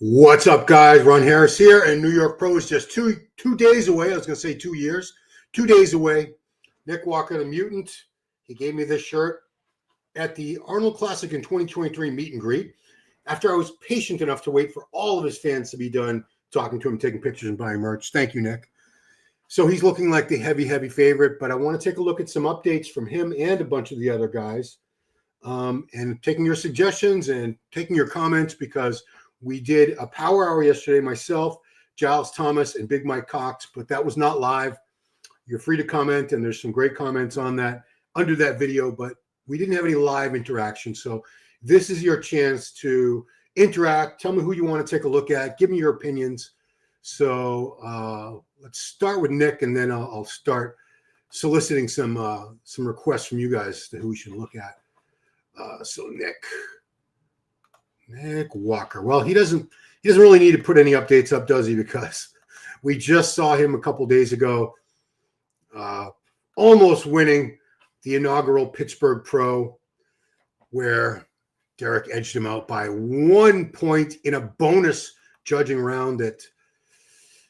What's up, guys? Ron Harris here, and New York Pro is just two days away. I was going to say 2 years. 2 days away. Nick Walker, the Mutant. He gave me this shirt at the Arnold Classic in 2023 meet and greet. After I was patient enough to wait for all of his fans to be done talking to him, taking pictures, and buying merch. Thank you, Nick. So he's looking like the heavy favorite, but I want to take a look at some updates from him and a bunch of the other guys, and taking your suggestions and taking your comments, because we did a power hour yesterday, myself, Giles Thomas, and Big Mike Cox, but that was not live. You're free to comment, and there's some great comments on that under that video, but we didn't have any live interaction. So this is your chance to interact. Tell me who you want to take a look at. Give me your opinions. So let's start with Nick, and then I'll start soliciting some requests from you guys to who we should look at. So Nick Walker. Well, he doesn't really need to put any updates up, does he? Because we just saw him a couple days ago, almost winning the inaugural Pittsburgh Pro, where Derek edged him out by 1 point in a bonus judging round that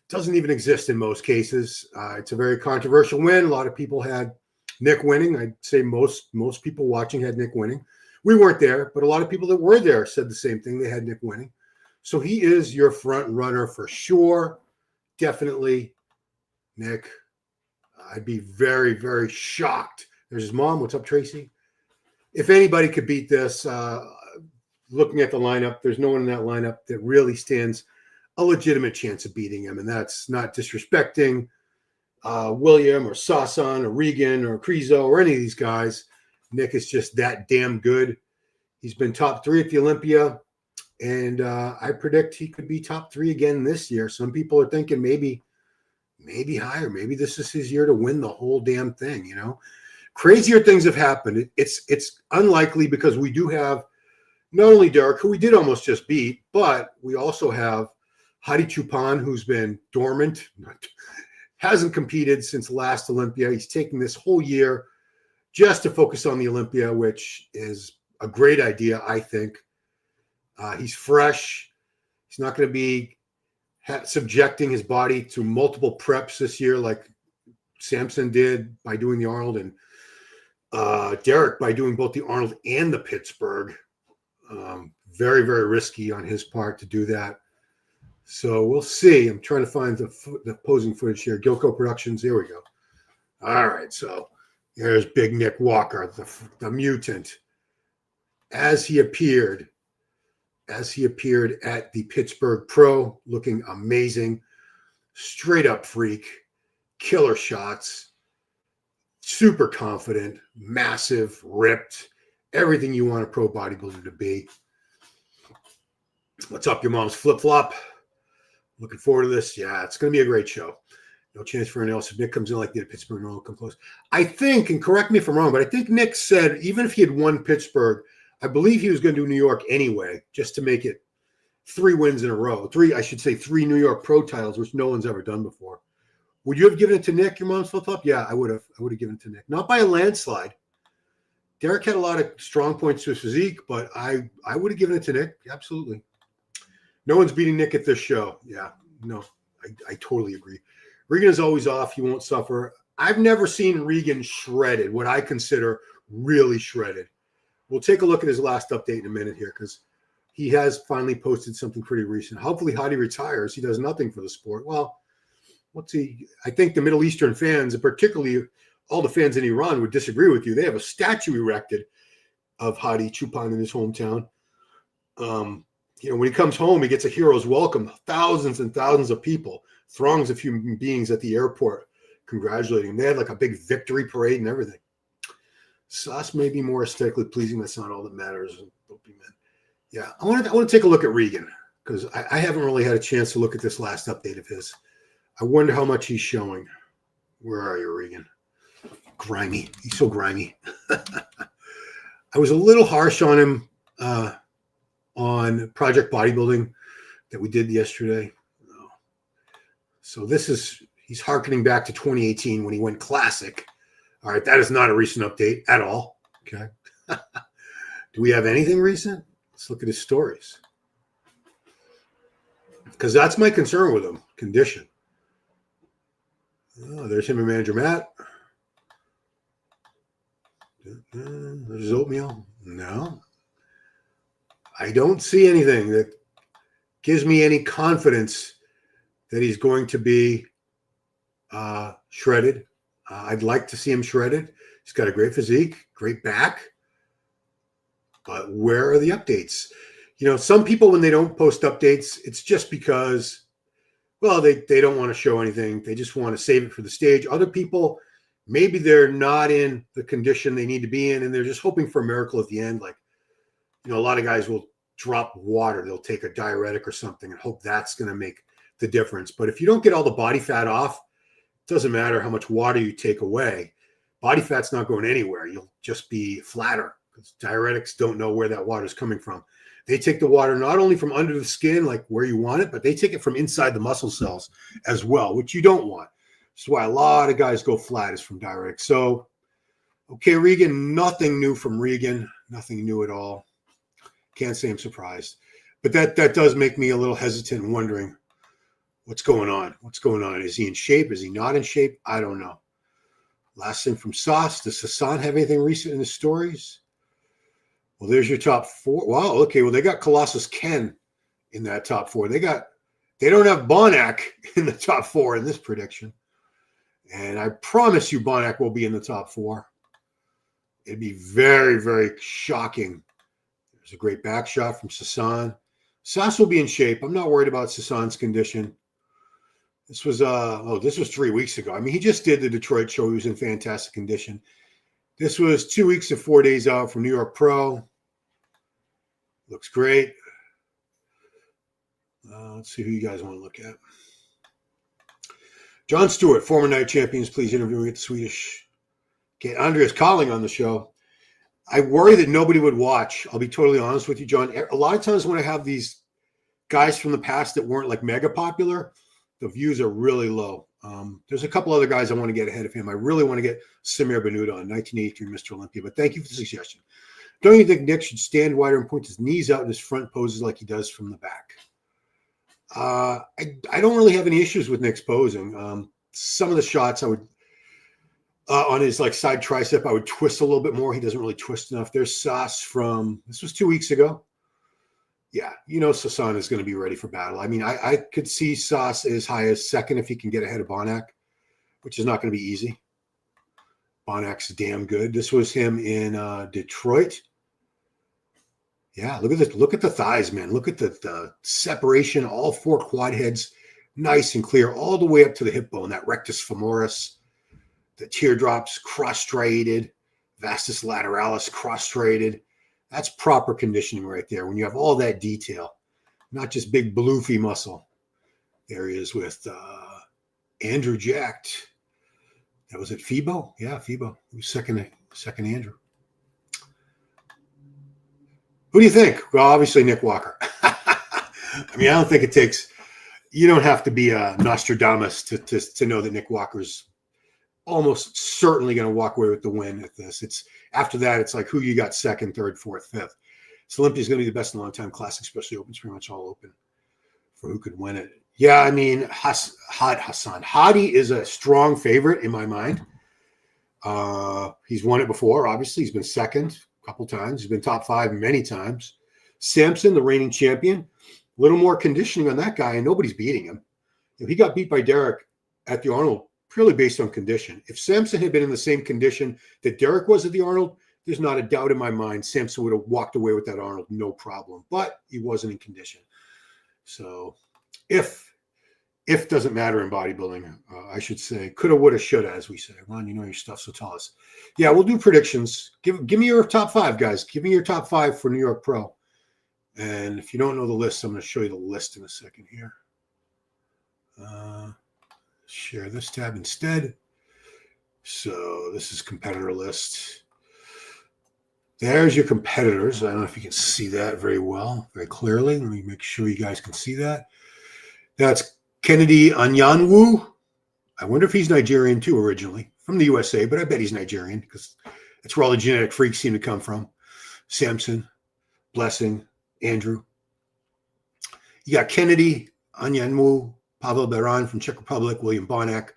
doesn't even exist in most cases. It's a very controversial win. A lot of people had Nick winning. I'd say most people watching had Nick winning. We weren't there, but a lot of people that were there said the same thing. They had Nick winning. So he is your front runner for sure. Definitely, Nick. I'd be very, very shocked. There's his mom. What's up, Tracy? If anybody could beat this, looking at the lineup, there's no one in that lineup that really stands a legitimate chance of beating him. And that's not disrespecting William or Sasan or Regan or Krizo or any of these guys. Nick is just that damn good. He's been top 3 at the Olympia, and I predict he could be top 3 again this year. Some people are thinking maybe higher. Maybe this is his year to win the whole damn thing, you know? Crazier things have happened. It's unlikely, because we do have not only Derek, who we did almost just beat, but we also have Hadi Choopan, who's been dormant, hasn't competed since last Olympia. He's taking this whole year just to focus on the Olympia, which is a great idea, I think. He's fresh. He's not going to be subjecting his body to multiple preps this year like Samson did by doing the Arnold, and Derek by doing both the Arnold and the Pittsburgh. Very, very risky on his part to do that. So we'll see. I'm trying to find the posing footage here. Gilco Productions. Here we go. All right. So there's Big Nick Walker, the Mutant, as he appeared at the Pittsburgh Pro, looking amazing, straight up freak, killer shots, super confident, massive, ripped, everything you want a pro bodybuilder to be. What's up, your mom's flip-flop? Looking forward to this. Yeah, it's going to be a great show. No chance for anyone else. If Nick comes in like the Pittsburgh, no one will come close. I think, and correct me if I'm wrong, but I think Nick said even if he had won Pittsburgh, I believe he was going to do New York anyway, just to make it 3 wins in a row. 3 New York Pro titles, which no one's ever done before. Would you have given it to Nick, your mom's flip-flop? Yeah, I would have. I would have given it to Nick. Not by a landslide. Derek had a lot of strong points to his physique, but I would have given it to Nick. Absolutely. No one's beating Nick at this show. Yeah, no, I totally agree. Regan is always off. He won't suffer. I've never seen Regan shredded, what I consider really shredded. We'll take a look at his last update in a minute here, because he has finally posted something pretty recent. Hopefully Hadi retires. He does nothing for the sport. Well, let's see. I think the Middle Eastern fans, and particularly all the fans in Iran, would disagree with you. They have a statue erected of Hadi Choopan in his hometown. When he comes home, he gets a hero's welcome. Thousands and thousands of people, throngs of human beings at the airport congratulating him. They had like a big victory parade and everything. Sauce may be more aesthetically pleasing. That's not all that matters. Yeah, I want to take a look at Regan, because I haven't really had a chance to look at this last update of his. I wonder how much he's showing. Where are you, Regan? Grimy. He's so grimy. I was a little harsh on him on Project Bodybuilding that we did yesterday. So he's hearkening back to 2018 when he went classic. All right, that is not a recent update at all. Okay. Do we have anything recent? Let's look at his stories. because that's my concern with him, condition. Oh, there's him and manager Matt. There's oatmeal. No. I don't see anything that gives me any confidence that he's going to be shredded. I'd like to see him shredded. He's got a great physique, great back. But where are the updates? You know, some people, when they don't post updates, it's just because, well, they don't want to show anything. They just want to save it for the stage. Other people, maybe they're not in the condition they need to be in, and they're just hoping for a miracle at the end. Like, you know, a lot of guys will drop water. They'll take a diuretic or something and hope that's going to make the difference. But if you don't get all the body fat off, it doesn't matter how much water you take away. Body fat's not going anywhere. You'll just be flatter because diuretics don't know where that water is coming from. They take the water not only from under the skin, like where you want it, but they take it from inside the muscle cells as well, which you don't want. That's why a lot of guys go flat is from diuretics. So, okay, Regan, nothing new from Regan. Nothing new at all. Can't say I'm surprised. But that does make me a little hesitant and wondering what's going on. What's going on? Is he in shape? Is he not in shape? I don't know. Last thing from Sauce. Does Hassan have anything recent in his stories? Well, there's your top four. Wow, okay. Well, they got Colossus Ken in that top four. They don't have Bonac in the top four in this prediction. And I promise you Bonac will be in the top four. It'd be very, very shocking. There's a great back shot from Sasan. Sauce will be in shape. I'm not worried about Sasan's condition. This was 3 weeks ago. I mean, he just did the Detroit show. He was in fantastic condition. This was 2 weeks and 4 days out from New York Pro. Looks great. Let's see who you guys want to look at. John Stewart, former night champions, please interviewing at the Swedish. Okay, Andreas Calling on the show. I worry that nobody would watch. I'll be totally honest with you, John. A lot of times when I have these guys from the past that weren't like mega popular, the views are really low. There's a couple other guys I want to get ahead of him. I really want to get Samir Benuda on, 1983 Mr. Olympia. But thank you for the suggestion. Don't you think Nick should stand wider and point his knees out in his front poses like he does from the back? I don't really have any issues with Nick's posing. Some of the shots I would, on his like side tricep, I would twist a little bit more. He doesn't really twist enough. There's Sauce from, this was 2 weeks ago. Yeah, you know Sasan is going to be ready for battle. I mean, I could see Sauce as high as second if he can get ahead of Bonac, which is not going to be easy. Bonac's damn good. This was him in Detroit. Yeah, look at this. Look at the thighs, man. Look at the separation. All four quad heads, nice and clear, all the way up to the hip bone. That rectus femoris, the teardrops cross-striated, vastus lateralis cross-striated. That's proper conditioning right there. When you have all that detail, not just big bloofy muscle. There he is with Andrew Jacked. That was it, Febo? Yeah, Febo. He was second Andrew. Who do you think? Well, obviously Nick Walker. I mean, I don't think it takes, you don't have to be a Nostradamus to know that Nick Walker's almost certainly going to walk away with the win at this. It's after that, it's like who you got second, third, fourth, fifth. So Olympia's going to be the best in a long time. Classic, especially Open's pretty much all open for who could win it. Yeah, I mean, Hassan. Hadi is a strong favorite in my mind. He's won it before, obviously. He's been second a couple times. He's been top five many times. Samson, the reigning champion, a little more conditioning on that guy, and nobody's beating him. You know, he got beat by Derek at the Arnold purely based on condition. If Samson had been in the same condition that Derek was at the Arnold, there's not a doubt in my mind Samson would have walked away with that Arnold, no problem. But he wasn't in condition. So if doesn't matter in bodybuilding, I should say coulda, woulda, shoulda, as we say. Ron, you know your stuff, so tell us. Yeah, we'll do predictions. Give me your top five, guys. Give me your top five for New York Pro. And if you don't know the list, I'm going to show you the list in a second here. Share this tab instead. So this is competitor list. There's your competitors. I don't know if you can see that very well, very clearly. Let me make sure you guys can see that. That's Kennedy Anyanwu. I wonder if he's Nigerian too originally, from the USA, but I bet he's Nigerian because that's where all the genetic freaks seem to come from. Samson, Blessing, Andrew. You got Kennedy, Anyanwu, Pavel Beran from Czech Republic, William Bonac,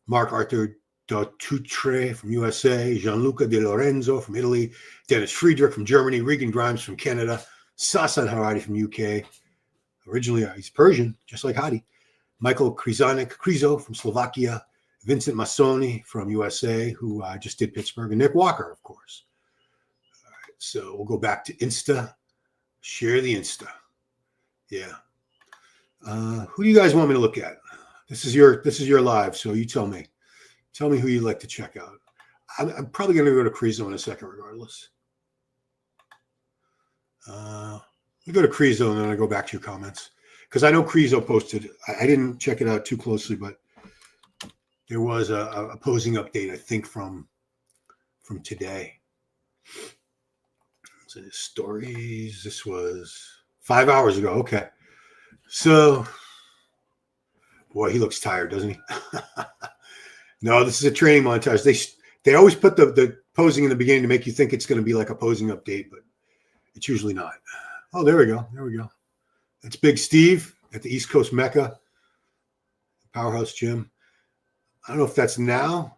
Mark Arthur Daututre from USA, Gianluca De Lorenzo from Italy, Dennis Friedrich from Germany, Regan Grimes from Canada, Sasan Haradi from UK. Originally, he's Persian, just like Hadi. Michael Krizo from Slovakia, Vincent Massoni from USA, who just did Pittsburgh, and Nick Walker, of course. All right, so we'll go back to Insta. Share the Insta. Yeah. Who do you guys want me to look at? This is your live, so you tell me. Tell me who you'd like to check out. I'm probably going to go to Krizo in a second, regardless. We go to Krizo, and then I go back to your comments. Because I know Krizo posted. I didn't check it out too closely, but there was a posing update, I think, from today. So the stories. This was 5 hours ago. Okay. So, boy, he looks tired, doesn't he? No, this is a training montage. They always put the posing in the beginning to make you think it's going to be like a posing update, but it's usually not. Oh, there we go. There we go. That's Big Steve at the East Coast Mecca, Powerhouse Gym. I don't know if that's now.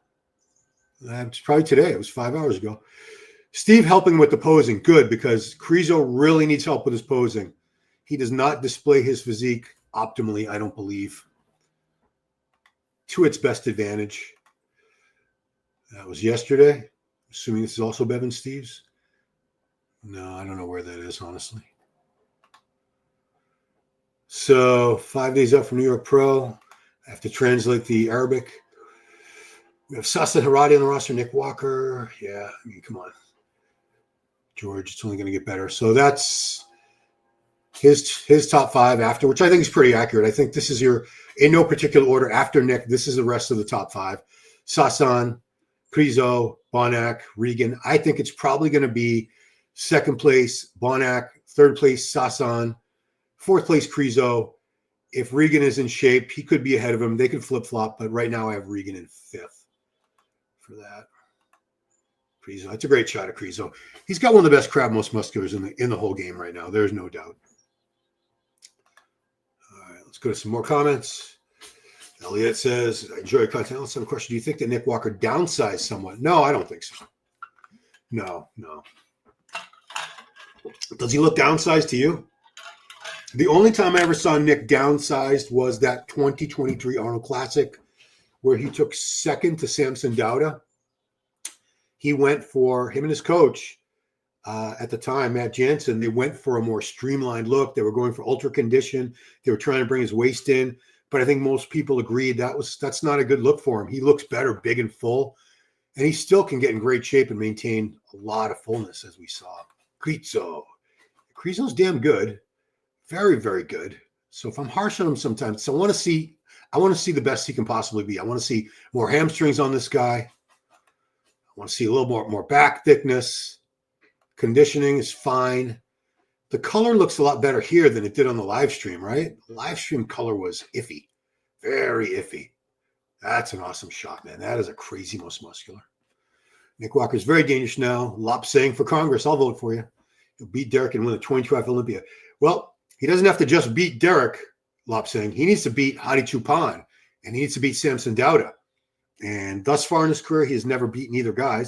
It's probably today. It was 5 hours ago. Steve helping with the posing. Good, because Krizo really needs help with his posing. He does not display his physique optimally, I don't believe, to its best advantage. That was yesterday. Assuming this is also Bevan Steves. No, I don't know where that is, honestly. So 5 days up from New York Pro. I have to translate the Arabic. We have Sasa Haradi on the roster, Nick Walker. Yeah, I mean, come on. George, it's only going to get better. So that's his top five after, which I think is pretty accurate. I think this is your, in no particular order, after Nick, this is the rest of the top five. Sasan, Krizo, Bonac, Regan. I think it's probably going to be second place, Bonac, third place, Sasan, fourth place, Krizo. If Regan is in shape, he could be ahead of him. They could flip-flop, but right now I have Regan in fifth for that. Krizo, that's a great shot of Krizo. He's got one of the best crab, most musculars in the whole game right now. There's no doubt. All right, let's go to some more comments. Elliot says, I enjoy content. Let's have a question. Do you think that Nick Walker downsized somewhat? No, I don't think so. No. Does he look downsized to you? The only time I ever saw Nick downsized was that 2023 Arnold Classic where he took second to Samson Dauda. He went for, him and his coach at the time, Matt Jansen, they went for a more streamlined look. They were going for ultra condition. They were trying to bring his waist in. But I think most people agreed that's not a good look for him. He looks better, big and full. And he still can get in great shape and maintain a lot of fullness, as we saw. Krizo's damn good. Very, very good. So if I'm harsh on him sometimes, I want to see the best he can possibly be. I want to see more hamstrings on this guy. I want to see a little more back thickness. Conditioning is fine. The color looks a lot better here than it did on the live stream, right? The live stream color was iffy. Very iffy. That's an awesome shot, man. That is a crazy most muscular. Nick Walker's very dangerous now. Lop saying for Congress, I'll vote for you. He'll beat Derek and win the 2012 Olympia. Well, he doesn't have to just beat Derek, Lop saying. He needs to beat Hadi Choopan, and he needs to beat Samson Dauda. And thus far in his career, he has never beaten either guy.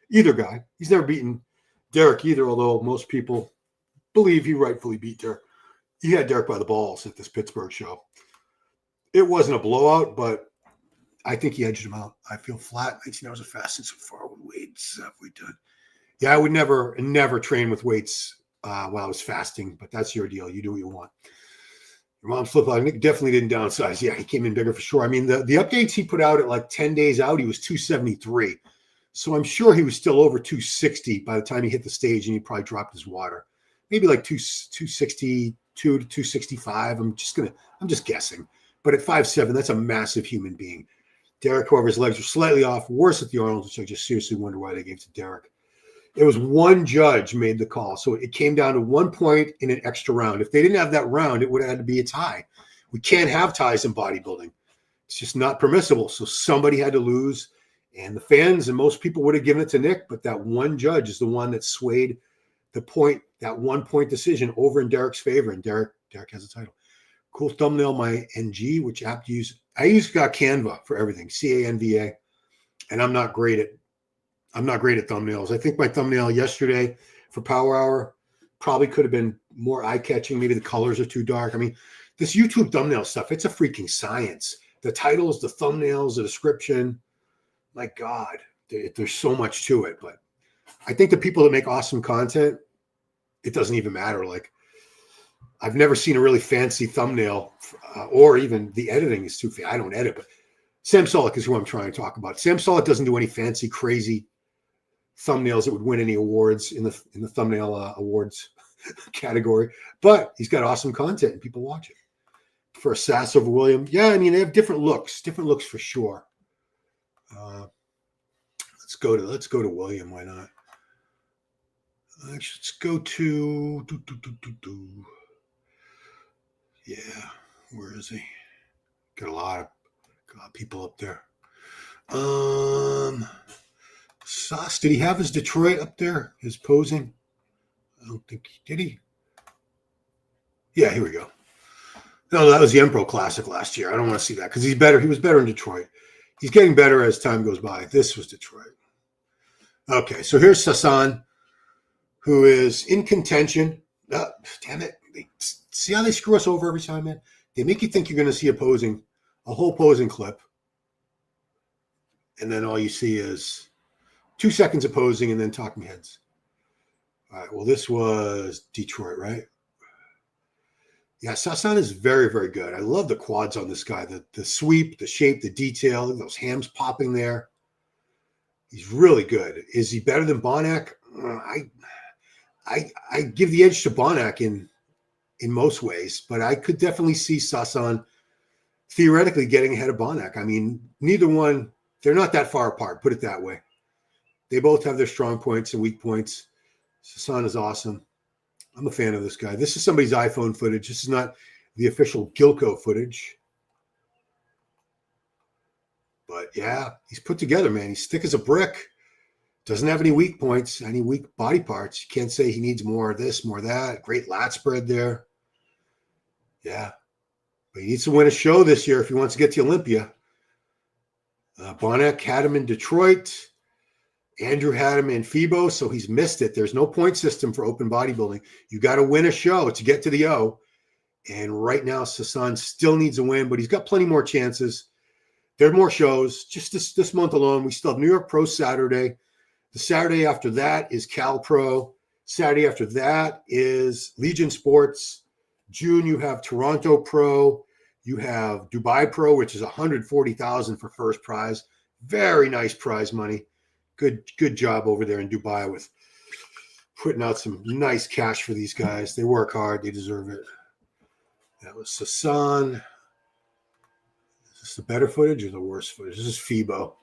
He's never beaten Derek either, although most people believe he rightfully beat Derek. He had Derek by the balls at this Pittsburgh show. It wasn't a blowout, but I think he edged him out. I feel flat. 19 hours of fasting so far. What weights have we done? Yeah, I would never train with weights while I was fasting, but that's your deal. You do what you want. Your mom's flip out. Nick definitely didn't downsize. Yeah, he came in bigger for sure. I mean, the updates he put out at like 10 days out, he was 273. So I'm sure he was still over 260 by the time he hit the stage, and he probably dropped his water. Maybe like 262 to 265. I'm just guessing. But at 5'7", that's a massive human being. Derek, however, his legs were slightly off, worse at the Arnold, which I just seriously wonder why they gave to Derek. It was one judge made the call. So it came down to 1 point in an extra round. If they didn't have that round, it would have had to be a tie. We can't have ties in bodybuilding. It's just not permissible. So somebody had to lose. And the fans and most people would have given it to Nick, but that one judge is the one that swayed the point, that 1 point decision over in Derek's favor. And Derek has a title. Cool thumbnail, my NG, which app to use. I use Canva for everything, Canva, and I'm not great at thumbnails. I think my thumbnail yesterday for Power Hour probably could have been more eye-catching. Maybe the colors are too dark. I mean, this YouTube thumbnail stuff, it's a freaking science. The titles, the thumbnails, the description. My God, there's so much to it. But I think the people that make awesome content, it doesn't even matter. Like, I've never seen a really fancy thumbnail, or even the editing is too fancy. I don't edit, but Sam Sulek is who I'm trying to talk about. Sam Sulek doesn't do any fancy, crazy thumbnails that would win any awards in the thumbnail awards category, but he's got awesome content and people watch it. For Sass over William, yeah, I mean, they have different looks for sure. Let's go to William. Why not? Let's go to yeah. Where is he? Got a lot of people up there. Sauce, did he have his Detroit up there? His posing? I don't think he did. He? Yeah, here we go. No, that was the Empro Classic last year. I don't want to see that because he's better. He was better in Detroit. He's getting better as time goes by. This was Detroit. Okay, so here's Sassan, who is in contention. Damn it. See how they screw us over every time, man? They make you think you're going to see a whole posing clip. And then all you see is 2 seconds of posing and then talking heads. All right, well, this was Detroit, right? Yeah, Sassan is very, very good. I love the quads on this guy. The sweep, the shape, the detail. Look at those hams popping there. He's really good. Is he better than Bonac? I give the edge to Bonac in most ways, but I could definitely see Sassan theoretically getting ahead of Bonac. I mean, neither one, they're not that far apart, put it that way. They both have their strong points and weak points. Sassan is awesome. I'm a fan of this guy. This is somebody's iPhone footage. This is not the official Gilco footage. But yeah, he's put together, man. He's thick as a brick. Doesn't have any weak points, any weak body parts. You can't say he needs more of this, more of that. Great lat spread there. Yeah. But he needs to win a show this year if he wants to get to Olympia. Bonac had him in Detroit. Andrew had him in FIBO, so he's missed it. There's no point system for open bodybuilding. You got to win a show to get to the O. And right now, Sassan still needs a win, but he's got plenty more chances. There are more shows. Just this month alone, we still have New York Pro Saturday. The Saturday after that is Cal Pro. Saturday after that is Legion Sports. June, you have Toronto Pro. You have Dubai Pro, which is $140,000 for first prize. Very nice prize money. Good job over there in Dubai with putting out some nice cash for these guys. They work hard. They deserve it. That was Sassan. Is this the better footage or the worse footage? This is FIBO.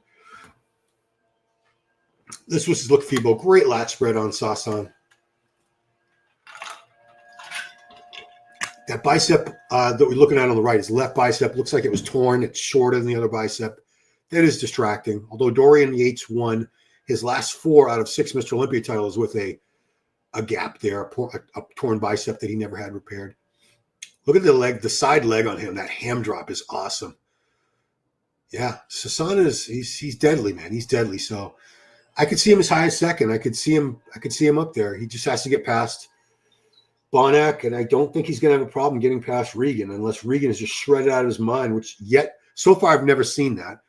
This was look FIBO. Great lat spread on Sassan. That bicep that we're looking at on the right, his left bicep, looks like it was torn. It's shorter than the other bicep. That is distracting. Although Dorian Yates won his last 4 out of 6 Mr. Olympia titles with a gap there, a torn bicep that he never had repaired. Look at the leg, the side leg on him. That ham drop is awesome. Yeah, Sassan he's deadly, man. He's deadly. So I could see him as high as second. I could see him up there. He just has to get past Bonac, and I don't think he's going to have a problem getting past Regan unless Regan is just shredded out of his mind, which yet so far I've never seen that.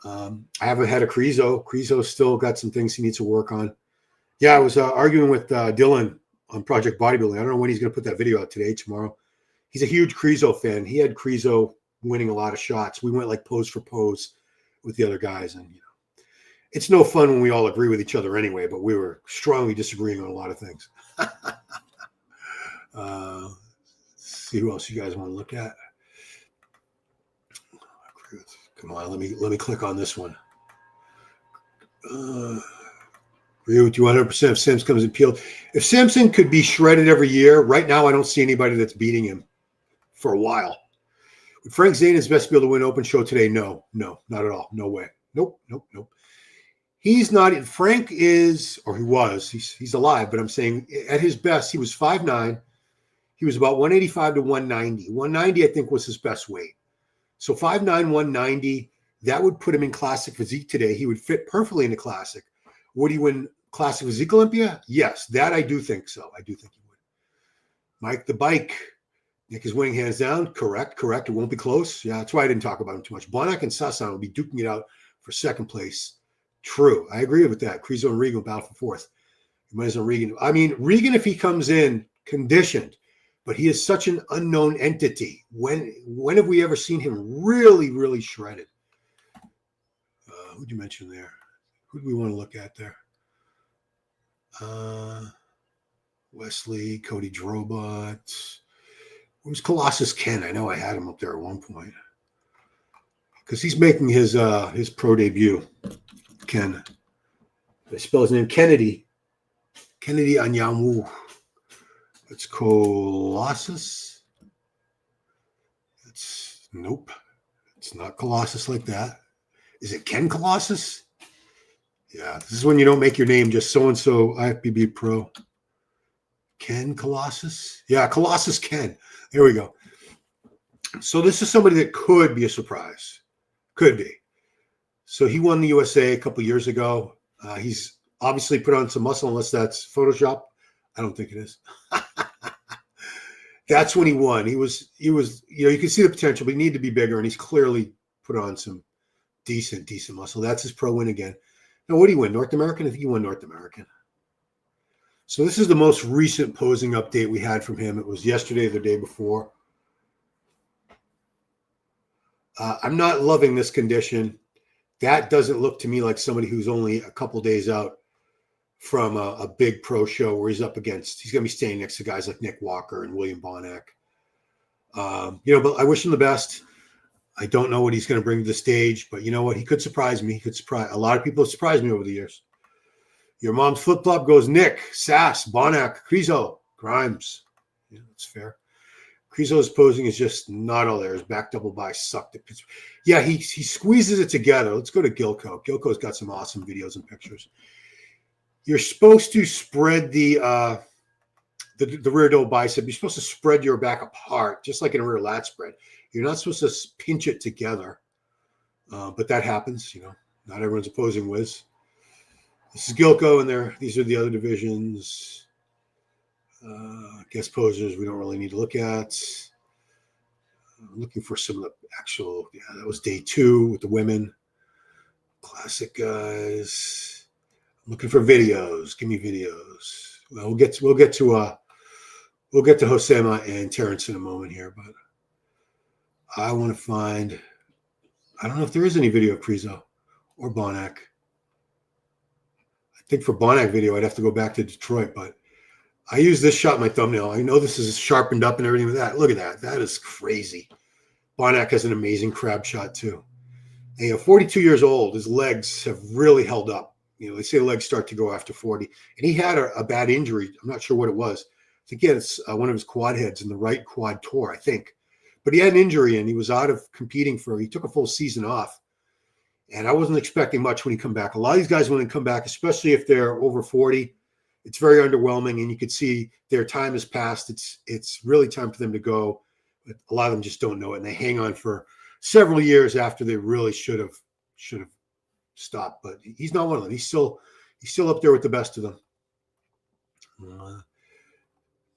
I haven't had a Krizo. Krizo's still got some things he needs to work on. Yeah, I was arguing with Dylan on Project Bodybuilding. I don't know when he's going to put that video out, today, tomorrow. He's a huge Krizo fan. He had Krizo winning a lot of shots. We went like pose for pose with the other guys, and it's no fun when we all agree with each other anyway. But we were strongly disagreeing on a lot of things. See who else you guys want to look at. Come on, let me click on this one. Agree with you 100%. If Samson comes in peeled, if Samson could be shredded every year, right now I don't see anybody that's beating him for a while. Would Frank Zane is best to be able to win open show today? No, not at all. No way. Nope. He's not. Frank is, or he was. He's alive, but I'm saying at his best, he was 5'9". he was about 185 to 190. 190, I think, was his best weight. So 5'9", 190, that would put him in classic physique today. He would fit perfectly into classic. Would he win classic physique Olympia? Yes, that I do think so. I do think he would. Mike the Bike. Nick is winning hands down. Correct. It won't be close. Yeah, that's why I didn't talk about him too much. Bonac and Sasson will be duking it out for second place. True. I agree with that. Krizo and Regan will battle for fourth. You might as well Regan. I mean, Regan, if he comes in conditioned, but he is such an unknown entity. When have we ever seen him really, really shredded? Who'd you mention there? Who do we want to look at there? Wesley, Cody Drobot. Who's Colossus Ken? I know I had him up there at one point because he's making his pro debut. Ken. I spell his name Kennedy Anyanwu. It's Colossus. Nope. It's not Colossus like that. Is it Ken Colossus? Yeah, this is when you don't make your name just so-and-so IFBB Pro. Ken Colossus? Yeah, Colossus Ken. There we go. So this is somebody that could be a surprise. Could be. So he won the USA a couple years ago. He's obviously put on some muscle, unless that's Photoshop. I don't think it is. That's when he won. He was, you can see the potential, but he needed to be bigger, and he's clearly put on some decent muscle. That's his pro win again. Now, what did he win? North American? I think he won North American. So this is the most recent posing update we had from him. It was yesterday or the day before. I'm not loving this condition. That doesn't look to me like somebody who's only a couple days out from a big pro show where he's going to be standing next to guys like Nick Walker and William Bonac. But I wish him the best. I don't know what he's going to bring to the stage, but you know what? He could surprise me. A lot of people have surprised me over the years. Your mom's flip-flop goes Nick, Sass, Bonac, Krizo, Grimes. Yeah, that's fair. Krizo's posing is just not all there. His back double by sucked at Pittsburgh. Yeah, he squeezes it together. Let's go to Gilco. Gilco's got some awesome videos and pictures. You're supposed to spread the rear double bicep. You're supposed to spread your back apart, just like in a rear lat spread. You're not supposed to pinch it together, but that happens. Not everyone's a posing whiz. This is Gilco, and these are the other divisions. Guest posers we don't really need to look at. I'm looking for some of the actual. Yeah, that was day 2 with the women. Classic guys. I'm looking for videos. Give me videos. Well, we'll get to Josema and Terrence in a moment here, but I want to find. I don't know if there is any video of Krizo or Bonac. I think for Bonac video, I'd have to go back to Detroit, but I use this shot in my thumbnail. I know this is sharpened up and everything with that. Look at that. That is crazy. Bonac has an amazing crab shot too. And 42 years old, his legs have really held up. They say legs start to go after 40. And he had a bad injury. I'm not sure what it was. I think he had one of his quad heads in the right quad tore, I think. But he had an injury, and he was out of competing he took a full season off. And I wasn't expecting much when he come back. A lot of these guys, when they come back, especially if they're over 40, it's very underwhelming, and you could see their time has passed. It's really time for them to go. But a lot of them just don't know it, and they hang on for several years after they really should have stopped. But he's not one of them. He's still up there with the best of them.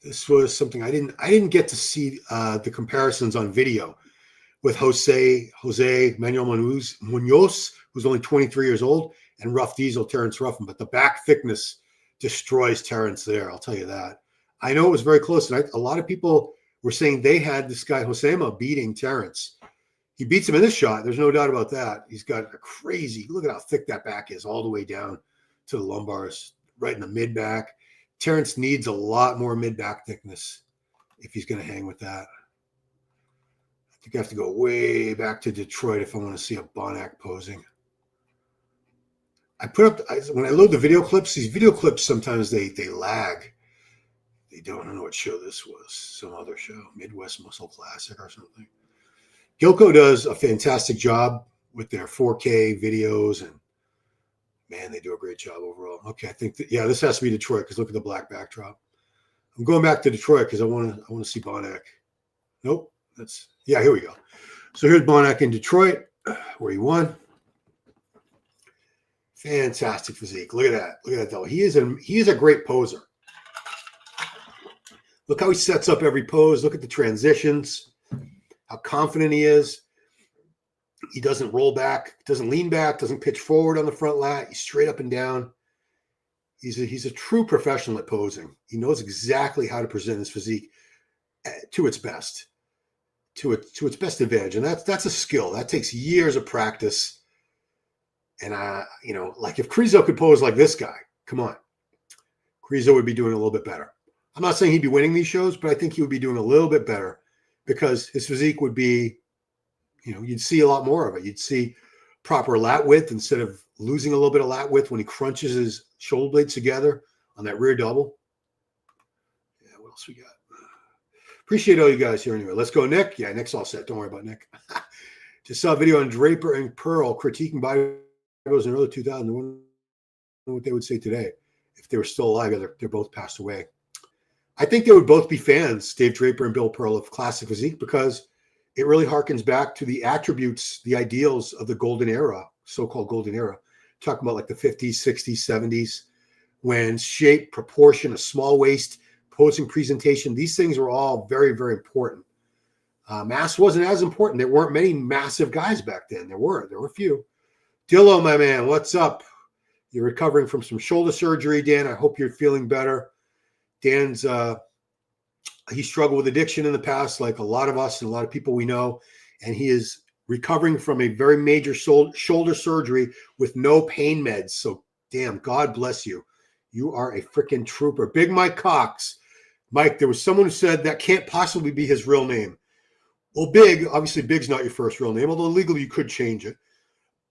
This was something I didn't get to see the comparisons on video with Jose Manuel Munoz, who's only 23 years old, and Rough Diesel Terrence Ruffin. But the back thickness destroys Terrence there. I'll tell you that. I know it was very close, and a lot of people were saying they had this guy Josema beating Terrence. He beats him in this shot. There's no doubt about that. He's got a crazy. Look at how thick that back is, all the way down to the lumbars, right in the mid back. Terrence needs a lot more mid back thickness if he's going to hang with that. I think I have to go way back to Detroit if I want to see a Bonac posing. When I load the video clips, these video clips sometimes they lag. I don't know what show this was. Some other show, Midwest Muscle Classic or something. Gilco does a fantastic job with their 4K videos, and man, they do a great job overall. Okay, I think this has to be Detroit because look at the black backdrop. I'm going back to Detroit because I want to see Bonac. Nope. Here we go. So here's Bonac in Detroit, where he won. Fantastic physique. Look at that. Look at that though. He is a great poser. Look how he sets up every pose. Look at the transitions. How confident he is. He doesn't roll back, doesn't lean back, doesn't pitch forward on the front lat. He's straight up and down. He's a true professional at posing. He knows exactly how to present his physique to its best, to its best advantage, and that's a skill that takes years of practice. And like if Krizo could pose like this guy, come on, Krizo would be doing a little bit better. I'm not saying he'd be winning these shows, but I think he would be doing a little bit better because his physique would be, you'd see a lot more of it. You'd see proper lat width instead of losing a little bit of lat width when he crunches his shoulder blades together on that rear double. Yeah, what else we got? Appreciate all you guys here anyway. Let's go, Nick. Yeah, Nick's all set. Don't worry about Nick. Just saw a video on Draper and Pearl critiquing Bygos in early 2000. I wonder what they would say today if they were still alive. They're both passed away. I think they would both be fans, Dave Draper and Bill Pearl, of classic physique because it really harkens back to the attributes, the ideals of the golden era, so-called golden era. Talking about like the 50s, 60s, 70s, when shape, proportion, a small waist, posing presentation, these things were all very, very important. Mass wasn't as important. There weren't many massive guys back then. There were a few. Dillo, my man, what's up? You're recovering from some shoulder surgery, Dan. I hope you're feeling better. Dan's he struggled with addiction in the past, like a lot of us and a lot of people we know, and he is recovering from a very major shoulder surgery with no pain meds. So, damn, God bless you. You are a freaking trooper. Big Mike Cox. Mike, there was someone who said that can't possibly be his real name. Well, Big, obviously Big's not your first real name, although legally you could change it.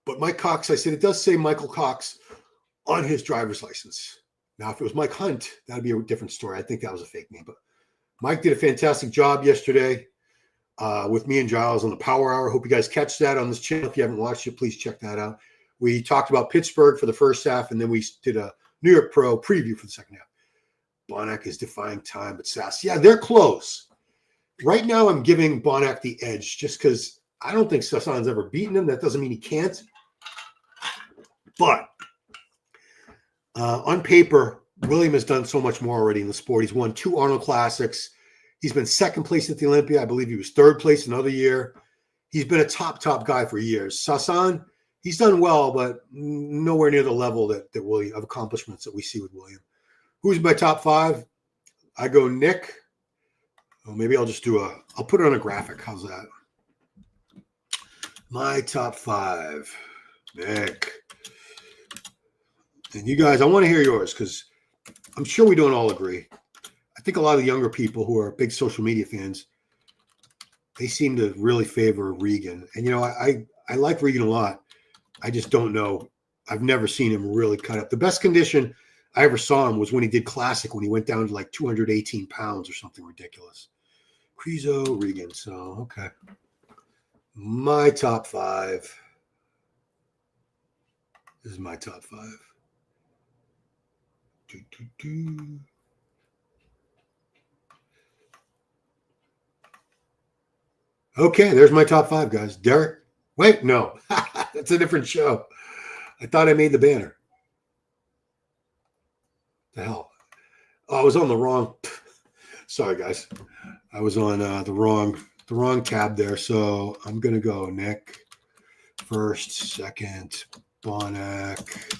But Mike Cox, I said, it does say Michael Cox on his driver's license. Now, if it was Mike Hunt, that'd be a different story. I think that was a fake name. But Mike did a fantastic job yesterday with me and Giles on the Power Hour. Hope you guys catch that on this channel. If you haven't watched it, please check that out. We talked about Pittsburgh for the first half, and then we did a New York Pro preview for the second half. Bonac is defying time, but Sass, yeah, they're close. Right now, I'm giving Bonac the edge just because I don't think Sassan's ever beaten him. That doesn't mean he can't. But on paper, William has done so much more already in the sport. He's won 2 Arnold Classics. He's been second place at the Olympia. I believe he was third place another year. He's been a top guy for years. Sassan, he's done well, but nowhere near the level that William of accomplishments that we see with William. Who's my top 5? I go Nick. Well, maybe I'll just I'll put it on a graphic. How's that? My top 5. Nick. And you guys, I want to hear yours because I'm sure we don't all agree. I think a lot of the younger people who are big social media fans, they seem to really favor Regan. And, I like Regan a lot. I just don't know. I've never seen him really cut up. The best condition I ever saw him was when he did Classic, when he went down to like 218 pounds or something ridiculous. Krizo, Regan. So, okay. My top 5. This is my top 5. Okay, there's my top 5, guys. Derek? Wait, no. That's a different show. I thought I made the banner. The hell? Oh, I was on the wrong. Sorry, guys. I was on the wrong tab there. So I'm gonna go Nick first, second, Bonac.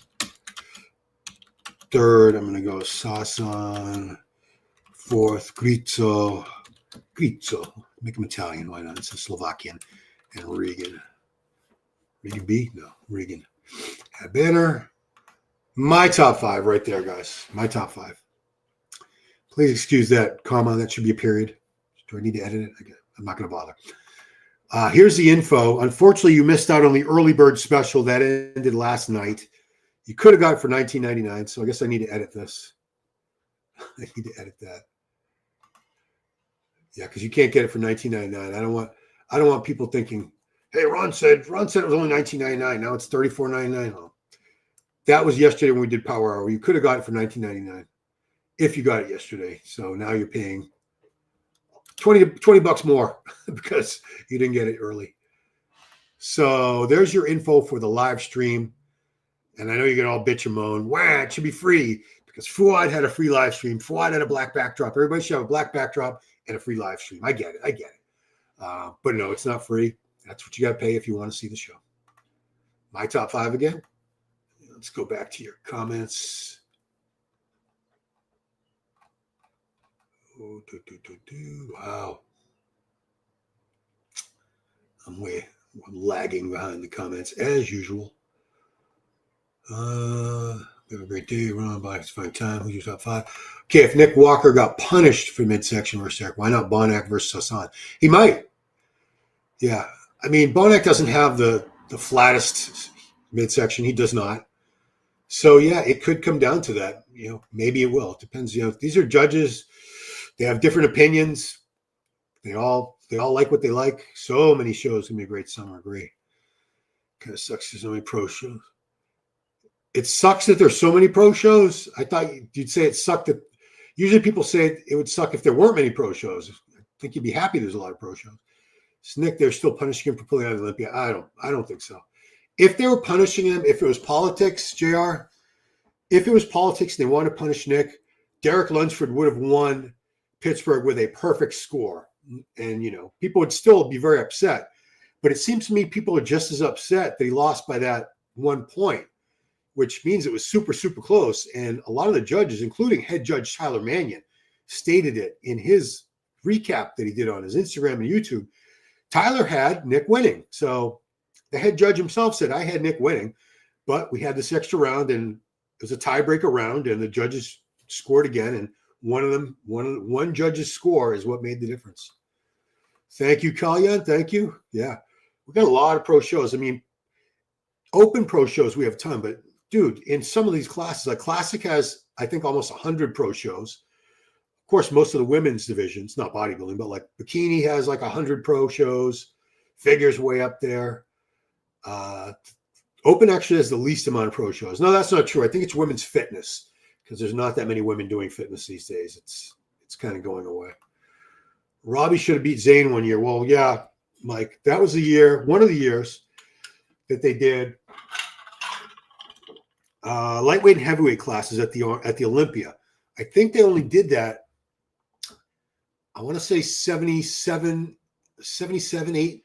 Third, I'm gonna go Sassan. Fourth, Krizo. Make him Italian. Why not? It's a Slovakian. And Regan. Regan B? No, Regan. Had banner. My top 5 right there, guys. My top 5. Please excuse that comma. That should be a period. Do I need to edit it? Okay. I'm not going to bother. Here's the info. Unfortunately, you missed out on the early bird special that ended last night. You could have got it for $19.99, so I guess I need to edit this. I need to edit that. Yeah, because you can't get it for $19.99. I don't want people thinking, hey, Ron said it was only $19.99. Now it's $34.99. Oh. That was yesterday when we did Power Hour. You could have got it for $19.99. if you got it yesterday. So now you're paying 20 bucks more because you didn't get it early. So there's your info for the live stream. And I know you're going to all bitch and moan, wow, it should be free because Fuad had a free live stream. Fuad had a black backdrop. Everybody should have a black backdrop and a free live stream. I get it. But no, it's not free. That's what you got to pay if you want to see the show. My top 5 again. Let's go back to your comments. Oh, wow. I'm lagging behind the comments as usual. Have a great day. Run on by. It's fine time. Who's your top 5? Okay, if Nick Walker got punished for midsection versus Eric, why not Bonac versus Hassan? He might. Yeah. I mean, Bonac doesn't have the flattest midsection. He does not. So, yeah, it could come down to that. Maybe it will. It depends. These are judges. They have different opinions. They all like what they like. So many shows can be a great summer. Agree. Kind of sucks there's so many pro shows. It sucks that there's so many pro shows. I thought you'd say it sucked that. Usually people say it would suck if there weren't many pro shows. I think you'd be happy there's a lot of pro shows. So Nick, they're still punishing him for pulling out of Olympia. I don't think so. If they were punishing him, if it was politics, JR, if it was politics and they wanted to punish Nick, Derek Lunsford would have won Pittsburgh with a perfect score. And, people would still be very upset. But it seems to me people are just as upset that he lost by that 1 point, which means it was super, super close. And a lot of the judges, including head judge Tyler Mannion, stated it in his recap that he did on his Instagram and YouTube. Tyler had Nick winning. So the head judge himself said, I had Nick winning, but we had this extra round and it was a tiebreaker round and the judges scored again. And one judge's score is what made the difference. Thank you, Kalyan. Thank you. Yeah. We've got a lot of pro shows. I mean, open pro shows, we have a ton, but dude, in some of these classes, like Classic has, I think, almost 100 pro shows. Of course, most of the women's divisions, not bodybuilding, but like bikini has like 100 pro shows. Figures way up there. Open actually has the least amount of pro shows. No, that's not true. I think it's women's fitness because there's not that many women doing fitness these days. It's kind of going away. Robbie should have beat Zane one year. Well, yeah, Mike, that was one of the years that they did lightweight and heavyweight classes at the Olympia. I think they only did that, I want to say 77, 78,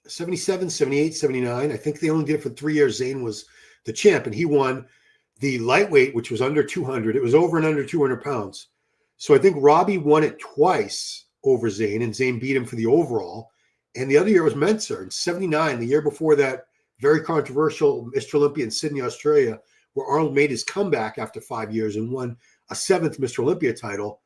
78, 79. I think they only did it for 3 years. Zane was the champ, and he won the lightweight, which was under 200. It was over and under 200 pounds. So I think Robbie won it twice over Zane, and Zane beat him for the overall. And the other year was Menzer in 79, the year before that very controversial Mr. Olympia in Sydney, Australia, where Arnold made his comeback after 5 years and won a 7th Mr. Olympia title.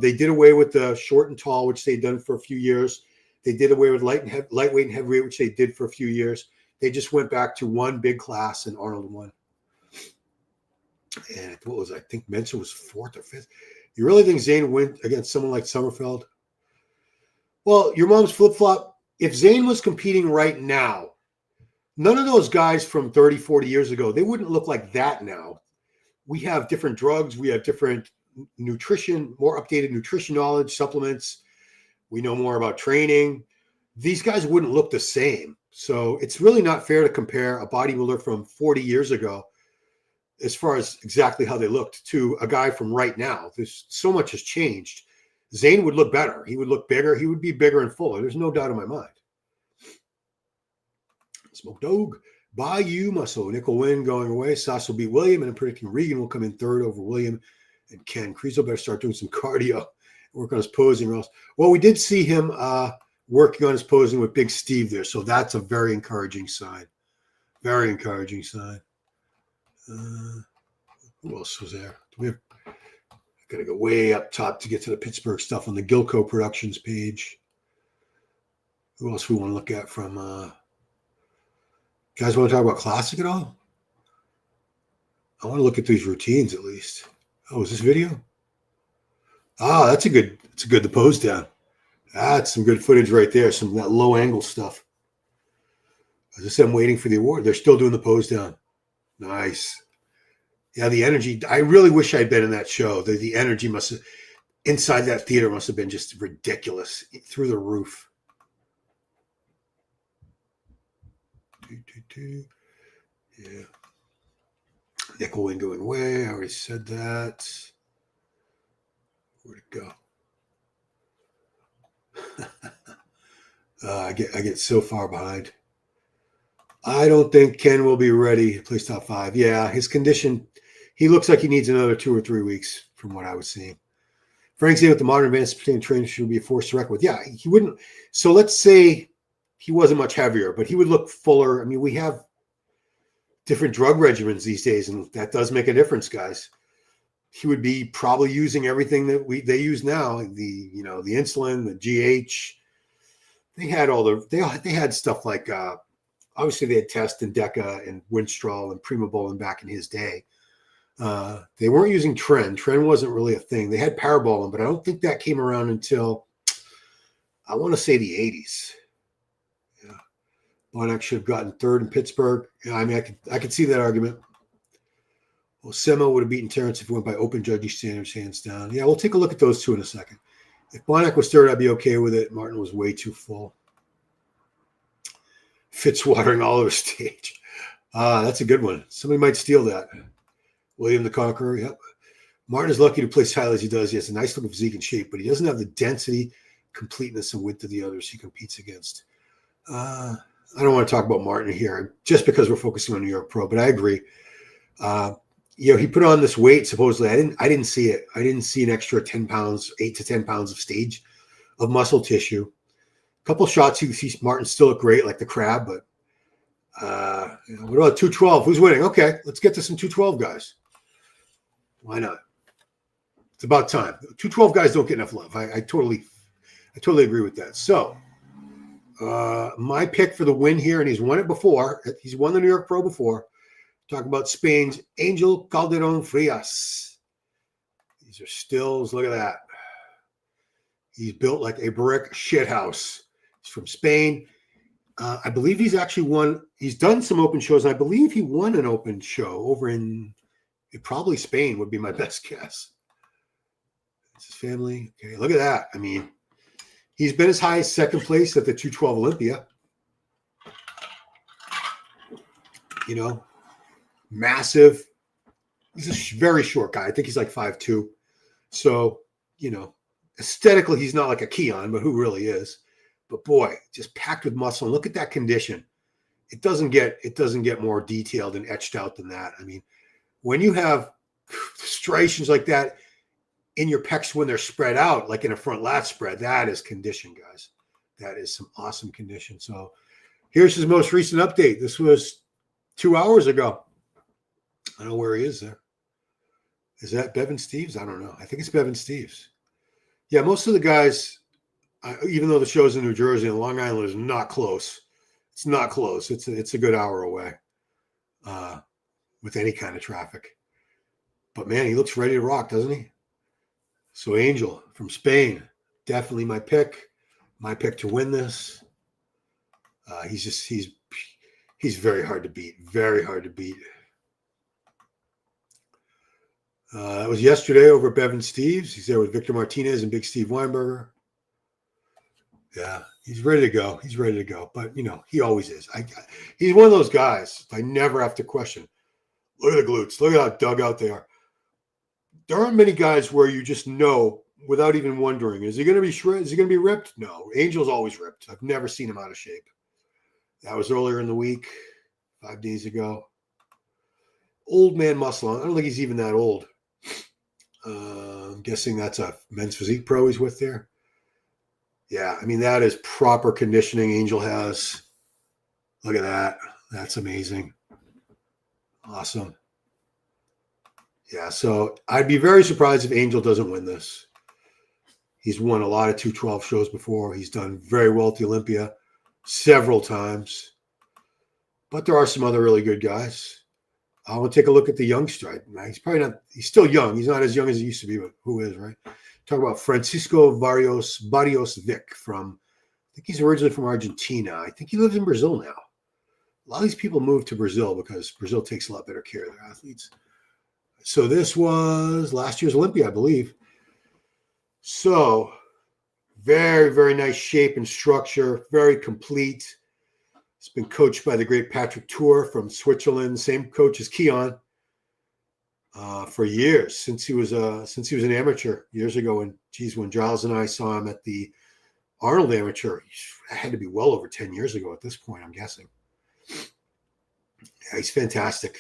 They did away with the short and tall, which they'd done for a few years. They did away with lightweight and heavyweight, which they did for a few years. They just went back to one big class, and Arnold won. And I think Menzer was 4th or 5th. You really think Zane went against someone like Sommerfeld? Well, your mom's flip-flop. If Zane was competing right now, none of those guys from 30, 40 years ago, they wouldn't look like that now. We have different drugs. We have different nutrition, more updated nutrition knowledge, supplements. We know more about training. These guys wouldn't look the same. So it's really not fair to compare a bodybuilder from 40 years ago as far as exactly how they looked to a guy from right now. There's so much has changed. Zane would look better. He would look bigger. He would be bigger and fuller. There's no doubt in my mind. Smoke Dog. Bayou Muscle. Nick will win going away. Sas will beat William, and I'm predicting Regan will come in 3rd over William and Ken. Krizo better start doing some cardio, work on his posing or else. Well, we did see him working on his posing with Big Steve there, so that's a very encouraging sign. Very encouraging sign. Who else was there? Got to go way up top to get to the Pittsburgh stuff on the Gilco Productions page. Who else we want to look at from guys want to talk about Classic at all? I want to look at these routines at least. Oh, is this video? That's the pose down. That's some good footage right there. Some of that low angle stuff. As I said, I'm waiting for the award. They're still doing the pose down. Nice. Yeah, the energy. I really wish I'd been in that show. The energy must have, inside that theater must have been just ridiculous, through the roof. Yeah. Nickel Wing going away. I already said that. Where'd it go? I get so far behind. I don't think Ken will be ready to play top 5. Yeah, his condition, he looks like he needs another 2 or 3 weeks from what I was seeing. Frank saying with the modern advances pertaining to training should be a force to reckon with. Yeah, he wouldn't. So let's say he wasn't much heavier, but he would look fuller. I mean, we have different drug regimens these days, and that does make a difference, guys. He would be probably using everything that they use now. The insulin, the GH. They had they had stuff like obviously they had Test and Deca and Winstrol and Primobolan back in his day. They weren't using Tren. Tren wasn't really a thing. They had Parabolan, but I don't think that came around until I want to say the 80s. Yeah, Bonac should have gotten 3rd in Pittsburgh. Yeah, I mean, I could see that argument. Well, Semo would have beaten Terrence if he went by open judging standards, hands down. Yeah, we'll take a look at those two in a second. If Bonac was 3rd, I'd be okay with it. Martin was way too full. Fitzwatering all over stage. That's a good one. Somebody might steal that. William the Conqueror. Yep. Martin is lucky to play as highly as he does. He has a nice looking physique and shape, but he doesn't have the density, completeness, and width of the others he competes against. I don't want to talk about Martin here just because we're focusing on New York Pro, but I agree. He put on this weight supposedly. I didn't see it. I didn't see an extra 10 pounds, 8 to 10 pounds of stage of muscle tissue. A couple shots, you see Martin still look great, like the crab, but what about 212? Who's winning? Okay, let's get to some 212 guys. Why not? It's about time. 212 guys don't get enough love. I totally agree with that. So my pick for the win here, and he's won it before. He's won the New York Pro before. Talk about Spain's Angel Calderon Frias. These are stills. Look at that. He's built like a brick shithouse. He's from Spain. I believe he's actually won. He's done some open shows. And I believe he won an open show over in probably Spain would be my best guess. It's his family. Okay, look at that. I mean, he's been as high as 2nd place at the 212 Olympia. Massive. He's a very short guy. I think he's like 5'2". So, aesthetically, he's not like a Keon, but who really is? But boy, just packed with muscle. And look at that condition. It doesn't get more detailed and etched out than that. I mean, when you have striations like that in your pecs when they're spread out, like in a front lat spread, that is condition, guys. That is some awesome condition. So here's his most recent update. This was 2 hours ago. I don't know where he is there. Is that Bevan Steves? I don't know. I think it's Bevan Steves. Yeah, most of the guys, even though the show's in New Jersey and Long Island is not close. It's not close. It's a good hour away with any kind of traffic. But man, he looks ready to rock, doesn't he? So Angel from Spain, definitely my pick. My pick to win this. He's very hard to beat. Very hard to beat. That was yesterday over at Bevan Steves. He's there with Victor Martinez and Big Steve Weinberger. Yeah, he's ready to go. He's ready to go. But, he always is. He's one of those guys I never have to question. Look at the glutes. Look at how dug out they are. There aren't many guys where you just know without even wondering, is he going to be shredded? Is he going to be ripped? No. Angel's always ripped. I've never seen him out of shape. That was earlier in the week, 5 days ago. Old man muscle. I don't think he's even that old. I'm guessing that's a men's physique pro he's with there. Yeah, I mean, that is proper conditioning Angel has. Look at that. That's amazing. Awesome. Yeah, so I'd be very surprised if Angel doesn't win this. He's won a lot of 212 shows before. He's done very well at the Olympia several times. But there are some other really good guys. I want to take a look at the youngster. He's still young. He's not as young as he used to be, but who is, right? Talk about Francisco Barrios Vic from, I think he's originally from Argentina. I think he lives in Brazil now. A lot of these people move to Brazil because Brazil takes a lot better care of their athletes. So this was last year's Olympia, I believe. So very, very nice shape and structure, very complete. It's been coached by the great Patrick Tour from Switzerland, same coach as Keon, for years, since he was an amateur years ago. And when Giles and I saw him at the Arnold Amateur, it had to be well over 10 years ago at this point, I'm guessing. Yeah, he's fantastic.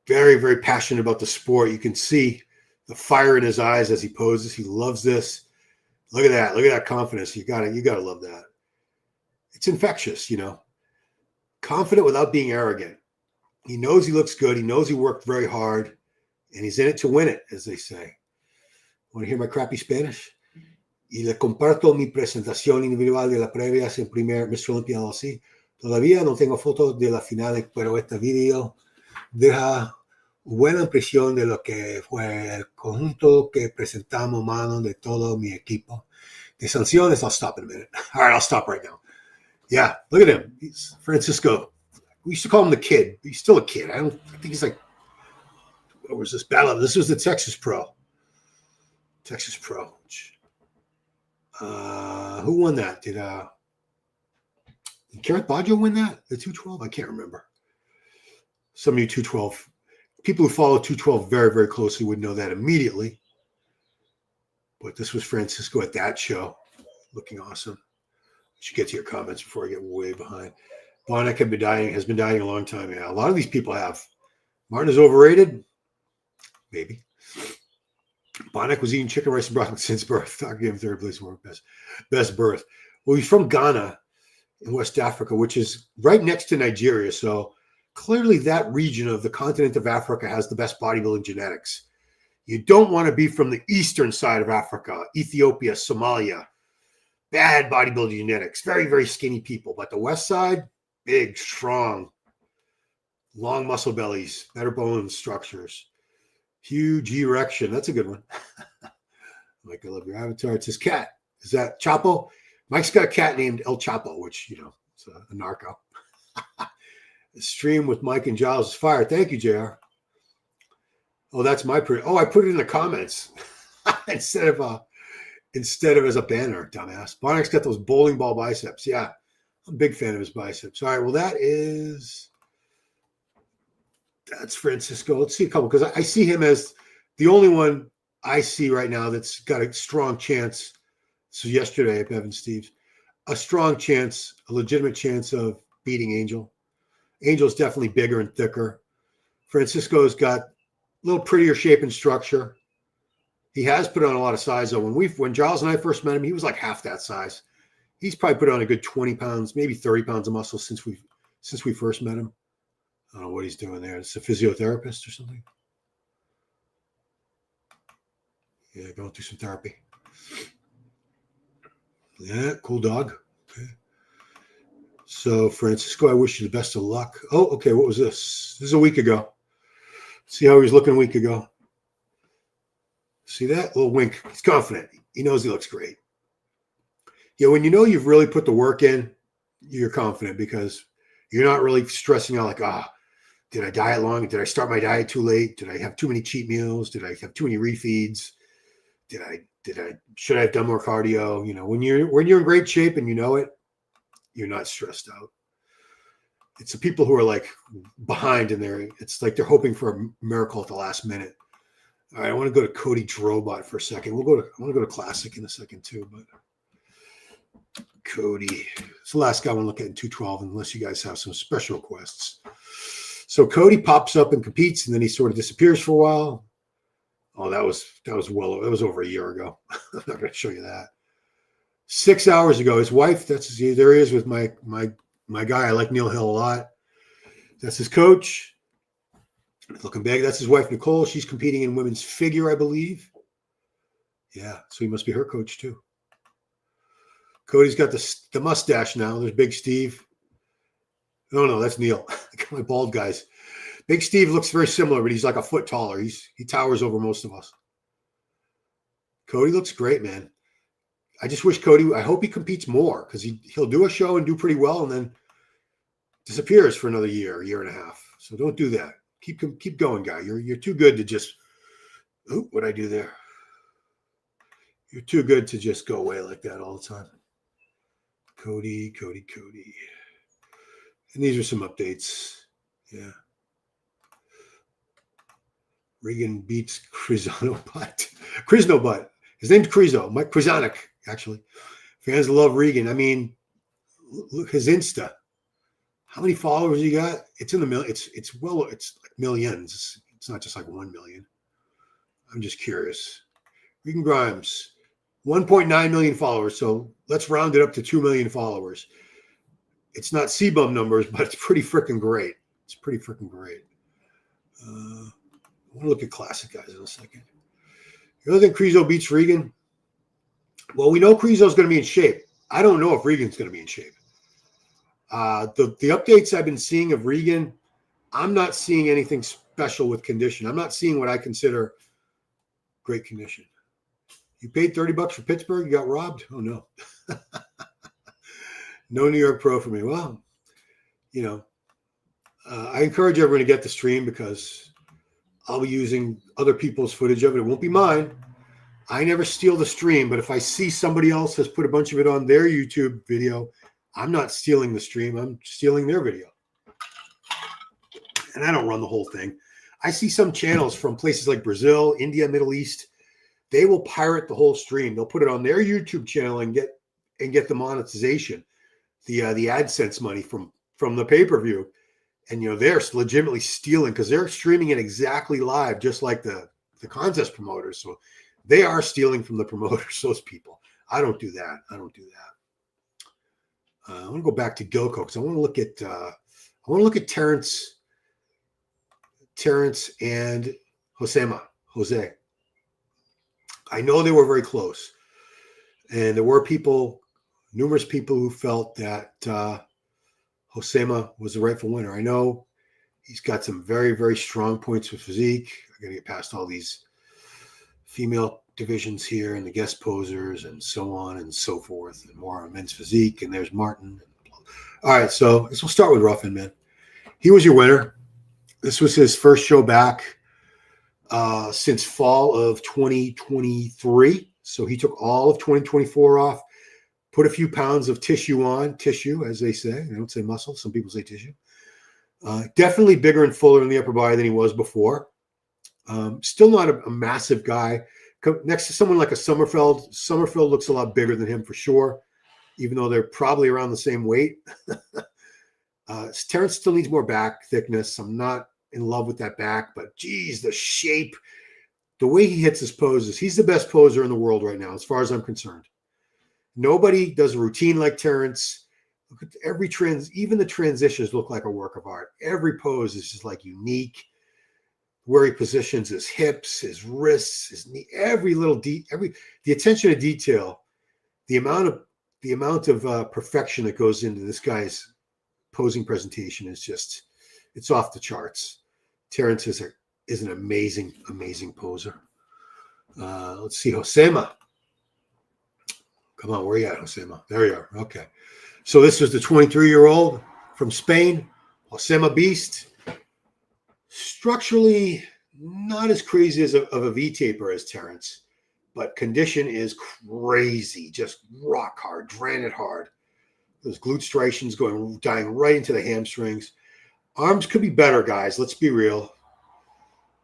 Very, very passionate about the sport. You can see the fire in his eyes as he poses. He loves this. Look at that. Look at that confidence. You gotta love that. It's infectious, confident without being arrogant. He knows he looks good. He knows he worked very hard, and he's in it to win it, as they say. Want to hear my crappy Spanish? Y le comparto mi presentación individual de la previas en primer Mr. Olympia LLC. Todavía no tengo fotos de la final, pero este video deja buena impresión de lo que fue el conjunto que presentamos, mano, de todo mi equipo. De sanciones, I'll stop in a minute. All right, I'll stop right now. Yeah, look at him. He's Francisco. We used to call him the kid. He's still a kid. I think he's like, what was this battle? This was the Texas Pro. Texas Pro. Who won that? Did Garrett Baggio win that? The 212? I can't remember. Some of you 212 people who follow 212 very, very closely would know that immediately. But this was Francisco at that show, looking awesome. I should get to your comments before I get way behind. Bonac has been dying a long time. Yeah, a lot of these people have. Martin is overrated, maybe. Bonac was eating chicken rice and broth since birth. I gave him third place for best birth. Well, he's from Ghana in West Africa, which is right next to Nigeria. So clearly that region of the continent of Africa has the best bodybuilding genetics. You don't want to be from the eastern side of Africa, Ethiopia, Somalia. Bad bodybuilding genetics. Very, very skinny people. But the west side, big, strong, long muscle bellies, better bone structures. Huge erection. That's a good one. Mike, I love your avatar. It's his cat. Is that Chapo? Mike's got a cat named El Chapo, which, it's a narco. The stream with Mike and Giles is fire. Thank you, JR. Oh, that's my I put it in the comments instead of as a banner, dumbass. Bonac's got those bowling ball biceps. Yeah, I'm a big fan of his biceps. All right, well, that's Francisco. Let's see a couple, because I see him as the only one I see right now that's got a strong chance. So yesterday at Bevan Steves, a strong chance, a legitimate chance of beating Angel. Angel's definitely bigger and thicker. Francisco's got a little prettier shape and structure. He has put on a lot of size, though. When Giles and I first met him, he was like half that size. He's probably put on a good 20 pounds, maybe 30 pounds of muscle since we first met him. I don't know what he's doing there. It's a physiotherapist or something. Yeah, going through some therapy. Yeah, cool dog. Okay. So, Francisco, I wish you the best of luck. Oh, okay, what was this? This is a week ago. See how he was looking a week ago? See that? Little wink. He's confident. He knows he looks great. Yeah, when you know you've really put the work in, you're confident because you're not really stressing out like, did I diet long? Did I start my diet too late? Did I have too many cheat meals? Did I have too many refeeds? Should I have done more cardio? When you're in great shape and you know it, you're not stressed out. It's the people who are like behind and it's like they're hoping for a miracle at the last minute. All right, I want to go to Cody Drobot for a second. I want to go to Classic in a second too, but Cody, it's the last guy I want to look at in 212, unless you guys have some special requests. So Cody pops up and competes, and then he sort of disappears for a while. Oh, that was over a year ago. I'm not going to show you that. 6 hours ago, his wife, there he is with my guy. I like Neil Hill a lot. That's his coach. Looking big. That's his wife, Nicole. She's competing in women's figure, I believe. Yeah, so he must be her coach too. Cody's got the mustache now. There's Big Steve. No, that's Neil. My bald guys. Big Steve looks very similar, but he's like a foot taller. He towers over most of us. Cody looks great, man. I just wish I hope he competes more because he'll do a show and do pretty well and then disappears for another year and a half. So don't do that. Keep going, guy. You're too good to just. Oop, what'd I do there? You're too good to just go away like that all the time. Cody. And these are some updates. Yeah. Regan beats Kriznobut. His name's Krizo. Mike Krizanik, actually. Fans love Regan. I mean, look his Insta. How many followers you got? It's in the million. It's like millions. It's not just like 1 million. I'm just curious. Regan Grimes, 1.9 million followers. So let's round it up to 2 million followers. It's not C-bum numbers, but it's pretty freaking great. It's pretty freaking great. I want to look at classic guys in a second. You don't think Krizo beats Regan? Well, we know Krizo's going to be in shape. I don't know if Regan's going to be in shape. The updates I've been seeing of Regan, I'm not seeing anything special with condition. I'm not seeing what I consider great condition. You paid $30 for Pittsburgh? You got robbed? Oh, no. No New York Pro for me. Well, I encourage everyone to get the stream because I'll be using other people's footage of it. It won't be mine. I never steal the stream, but if I see somebody else has put a bunch of it on their YouTube video, I'm not stealing the stream. I'm stealing their video. And I don't run the whole thing. I see some channels from places like Brazil, India, Middle East. They will pirate the whole stream. They'll put it on their YouTube channel and get the monetization, the AdSense money from the pay-per-view. And they're legitimately stealing because they're streaming it exactly live, just like the contest promoters. So they are stealing from the promoters, those people. I don't do that. I want to go back to Gilco because I want to look at Terrence and Jose. I know they were very close, and there were numerous people who felt that Josema was the rightful winner. I know he's got some very, very strong points with physique. I'm going to get past all these female divisions here and the guest posers and so on and so forth and more on men's physique. And there's Martin. All right, so we'll start with Ruffin, man. He was your winner. This was his first show back since fall of 2023. So he took all of 2024 off, put a few pounds of tissue on, as they say. They don't say muscle. Some people say tissue. Definitely bigger and fuller in the upper body than he was before. Still not a massive guy. Next to someone like a Summerfeld. Summerfeld looks a lot bigger than him for sure, even though they're probably around the same weight. Terrence still needs more back thickness. I'm not in love with that back, but geez, the shape, the way he hits his poses. He's the best poser in the world right now, as far as I'm concerned. Nobody does a routine like Terrence. Look at every even the transitions look like a work of art. Every pose is just like unique. Where he positions his hips, his wrists, his knee, the attention to detail, the amount of perfection that goes into this guy's posing presentation is just, it's off the charts. Terrence is an amazing, amazing poser. Let's see, Josema. Come on, where are you at, Josema? There you are. Okay. So this was the 23-year-old from Spain, Josema Beast. Structurally, not as crazy of a V-taper as Terrence, but condition is crazy. Just rock hard, granite hard. Those glute striations dying right into the hamstrings. Arms could be better, guys. Let's be real.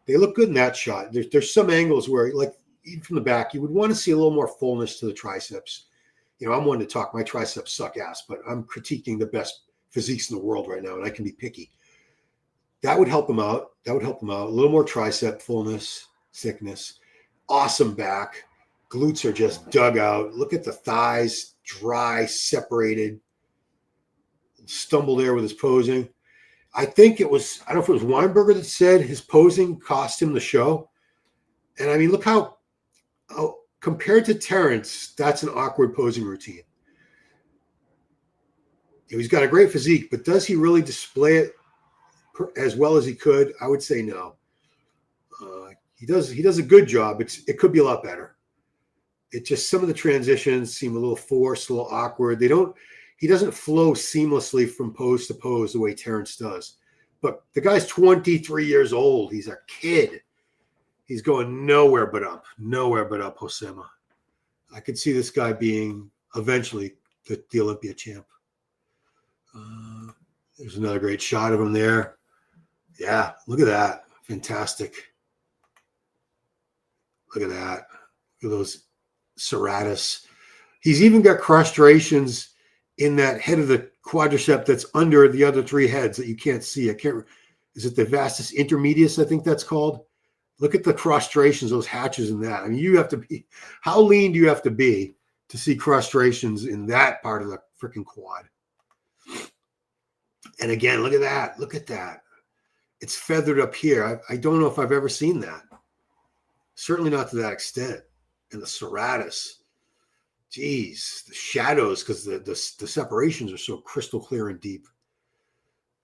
They look good in that shot. There's some angles where, like, even from the back, you would want to see a little more fullness to the triceps. I'm one to talk. My triceps suck ass, but I'm critiquing the best physiques in the world right now, and I can be picky. That would help him out. A little more tricep fullness, thickness. Awesome back. Glutes are just dug out. Look at the thighs, dry, separated. Stumble there with his posing. I don't know if it was Weinberger that said his posing cost him the show. And I mean, look how compared to Terrence, that's an awkward posing routine. He's got a great physique, but does he really display it as well as he could? I would say no. He does a good job. It could be a lot better. It just, some of the transitions seem a little forced, a little awkward. He doesn't flow seamlessly from pose to pose the way Terrence does. But the guy's 23 years old. He's a kid. He's going nowhere but up, Josema. I could see this guy being eventually the Olympia champ. There's another great shot of him there. Yeah, look at that. Fantastic. Look at that. Look at those serratus. He's even got crustaceans in that head of the quadricep that's under the other three heads that you can't see. Is it the vastus intermedius? I think that's called. Look at the crustaceans, those hatches in that. I mean, you have to be, how lean do you have to be to see crustaceans in that part of the freaking quad? And again, look at that. Look at that. It's feathered up here. I don't know if I've ever seen that. Certainly not to that extent. And the serratus. Geez, the shadows, because the separations are so crystal clear and deep.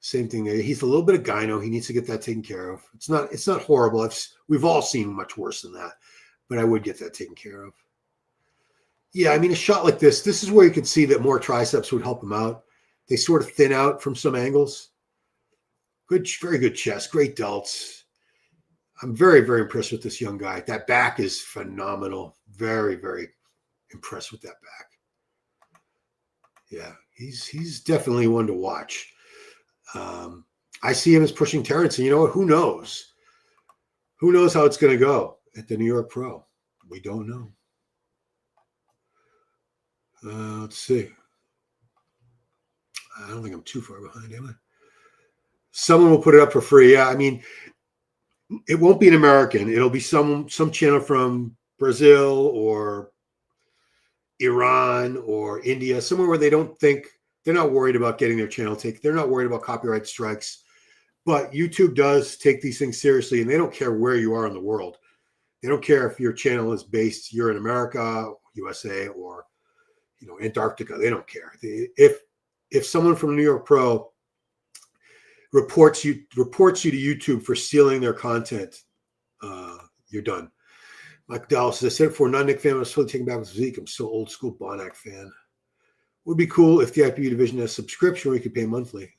Same thing there. He's a little bit of gyno. He needs to get that taken care of. It's not horrible. We've all seen much worse than that, but I would get that taken care of. Yeah, I mean, a shot like this is where you could see that more triceps would help him out. They sort of thin out from some angles. Good, very good chest, great delts. I'm very, very impressed with this young guy. That back is phenomenal. Very, very impressed with that back. Yeah, he's definitely one to watch. I see him as pushing Terrence, and you know what? Who knows? Who knows how it's going to go at the New York Pro? We don't know. Let's see. I don't think I'm too far behind, am I? Someone will put it up for free. Yeah, I mean, it won't be an American. It'll be some channel from Brazil or Iran or India, somewhere where they don't think, they're not worried about getting their channel taken. They're not worried about copyright strikes. But YouTube does take these things seriously, and they don't care where you are in the world. They don't care if your channel is based, you're in America, USA, or Antarctica. They don't care. If someone from New York Pro reports you to YouTube for stealing their content, you're done. Mike Dallas says, I said it before, non-Nick fan, I was totally taken back with Zeke. I'm still old school Bonac fan. Would be cool if the IPU division has a subscription where you could pay monthly.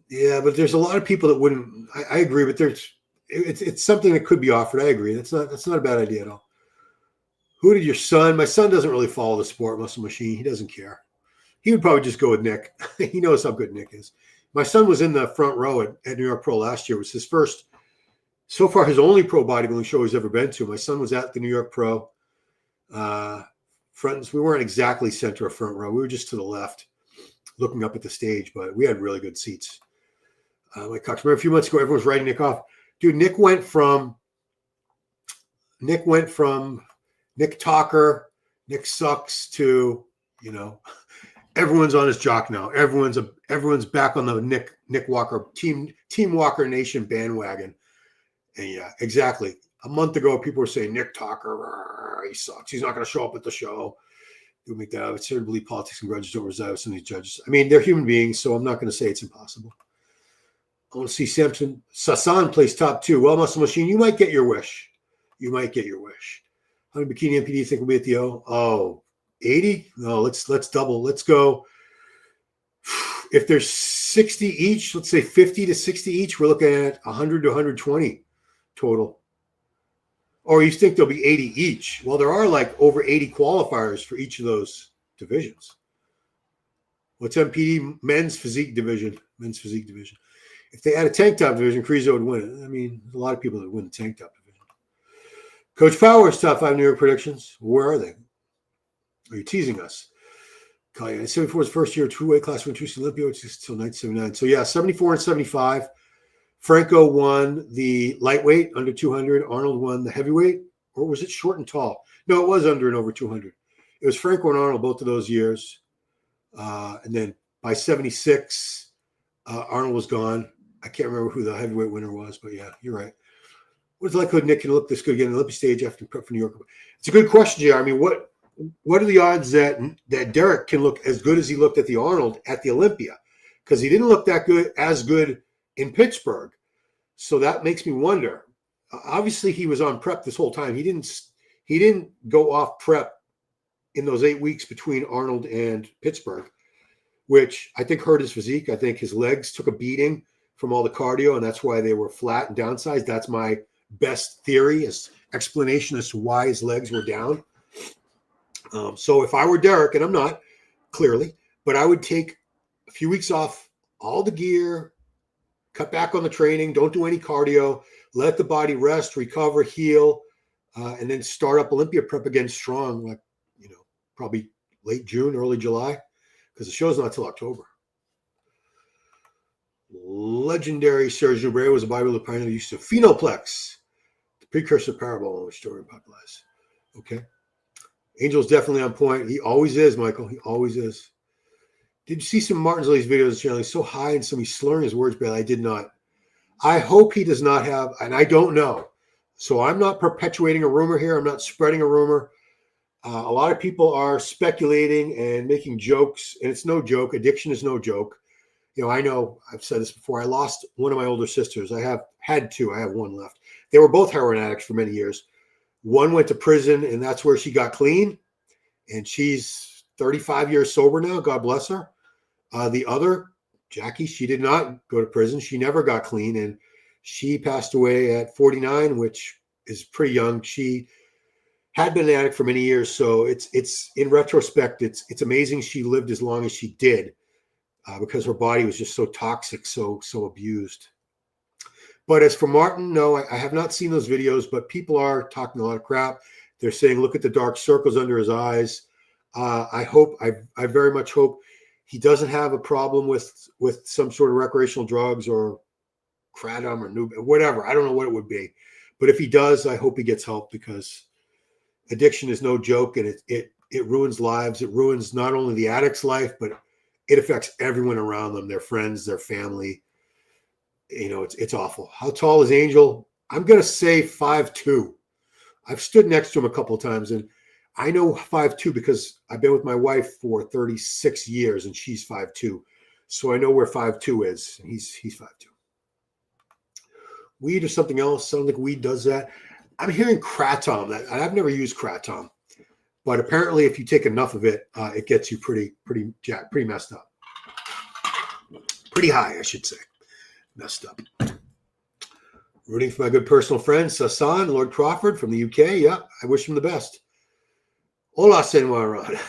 Yeah, but there's a lot of people that wouldn't. I agree, but it's something that could be offered. I agree. That's not a bad idea at all. Who did your son? My son doesn't really follow the sport muscle machine. He doesn't care. He would probably just go with Nick. He knows how good Nick is. My son was in the front row at New York Pro last year. It was his first, so far, his only pro bodybuilding show he's ever been to. My son was at the New York Pro. We weren't exactly center of front row. We were just to the left, looking up at the stage, but we had really good seats. Like Cox, remember a few months ago, everyone was writing Nick off. Dude, Nick went from Nick Talker, Nick sucks to, everyone's on his jock now. Everyone's back on the Nick Walker Team Walker Nation bandwagon. And yeah, exactly. A month ago, people were saying Nick Talker, he sucks. He's not going to show up at the show. Do make that out. It's hard to believe politics and grudges don't reside with some of these judges. I mean, they're human beings, so I'm not going to say it's impossible. I want to see Samson Sasan place top 2. Well, Muscle Machine, you might get your wish. How many bikini MP do you think will be at the O? Oh, 80? No, let's double. Let's go. If there's 60 each, let's say 50 to 60 each, we're looking at 100 to 120 total. Or you think there'll be 80 each? Well, there are like over 80 qualifiers for each of those divisions. What's MPD? Men's physique division. If they had a tank top division, Krizo would win it. I mean, there's a lot of people that win the tank top division. Coach Powers, top 5 New York predictions. Where are they? Are you teasing us? 74 is first year, 2-weight class, went to Olympia, which is until 1979. So yeah, 74 and 75. Franco won the lightweight under 200. Arnold won the heavyweight, or was it short and tall? No, it was under and over 200. It was Franco and Arnold both of those years. And then by 76, Arnold was gone. I can't remember who the heavyweight winner was, but yeah, you're right. What's the likelihood Nick can look this good again on the Olympia stage after prep for New York? It's a good question, JR. I mean, what are the odds that Derek can look as good as he looked at the Arnold at the Olympia? Because he didn't look that good, as good in Pittsburgh. So that makes me wonder. Obviously, he was on prep this whole time. He didn't go off prep in those 8 weeks between Arnold and Pittsburgh. which I think hurt his physique. I think his legs took a beating from all the cardio, and that's why they were flat and downsized. That's my best theory, as explanation as to why his legs were down. So if I were Derek, and I'm not, clearly, but I would take a few weeks off all the gear, cut back on the training, don't do any cardio, let the body rest, recover, heal, and then start up Olympia prep again strong, like, probably late June, early July, because the show's not till October. Legendary Serge Nubret was a bodybuilder pioneer used to Phenoplex, the precursor Parabol, which story popularized. Okay. Angel's definitely on point. He always is, Michael. He always is. Did you see some Martin's videos generally so high and so he's slurring his words, but I did not. I hope he does not have, and I don't know. So I'm not perpetuating a rumor here. I'm not spreading a rumor. A lot of people are speculating and making jokes, and it's no joke. Addiction is no joke. I know I've said this before. I lost one of my older sisters. I have had two. I have one left. They were both heroin addicts for many years. One went to prison, and that's where she got clean. And she's 35 years sober now. God bless her. The other, Jackie, she did not go to prison. She never got clean, and she passed away at 49, which is pretty young. She had been an addict for many years, so it's in retrospect, it's amazing she lived as long as she did, because her body was just so toxic, so abused. But as for Martin, no, I have not seen those videos, but people are talking a lot of crap. They're saying, look at the dark circles under his eyes. I very much hope he doesn't have a problem with some sort of recreational drugs or kratom or whatever. I don't know what it would be. But if he does, I hope he gets help, because addiction is no joke, and it ruins lives. It ruins not only the addict's life, but it affects everyone around them, their friends, their family. It's awful. How tall is Angel? I'm going to say 5'2". I've stood next to him a couple of times, and I know 5'2" because I've been with my wife for 36 years, and she's 5'2". So I know where 5'2" is. He's 5'2". Weed or something else. Sounds like weed does that. I'm hearing kratom. I've never used kratom, but apparently if you take enough of it, it gets you pretty messed up. Pretty high, I should say. Messed up. Rooting for my good personal friend, Sasan, Lord Crawford from the UK. Yeah, I wish him the best. Hola, senora.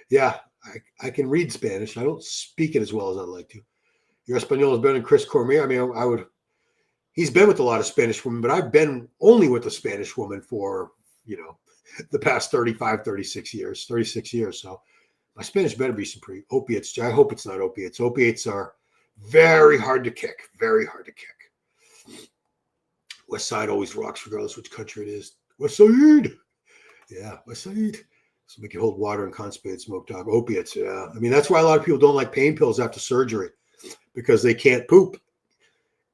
Yeah, I can read Spanish. I don't speak it as well as I'd like to. Your Espanol is better than Chris Cormier. I mean, he's been with a lot of Spanish women, but I've been only with a Spanish woman for, the past 36 years. So my Spanish better be some pretty opiates. I hope it's not opiates. Opiates are very hard to kick. Very hard to kick. West Side always rocks regardless which country it is. West Side. Yeah, West Side. So make you hold water and constipated smoked dog. Opiates, yeah. I mean, that's why a lot of people don't like pain pills after surgery, because they can't poop.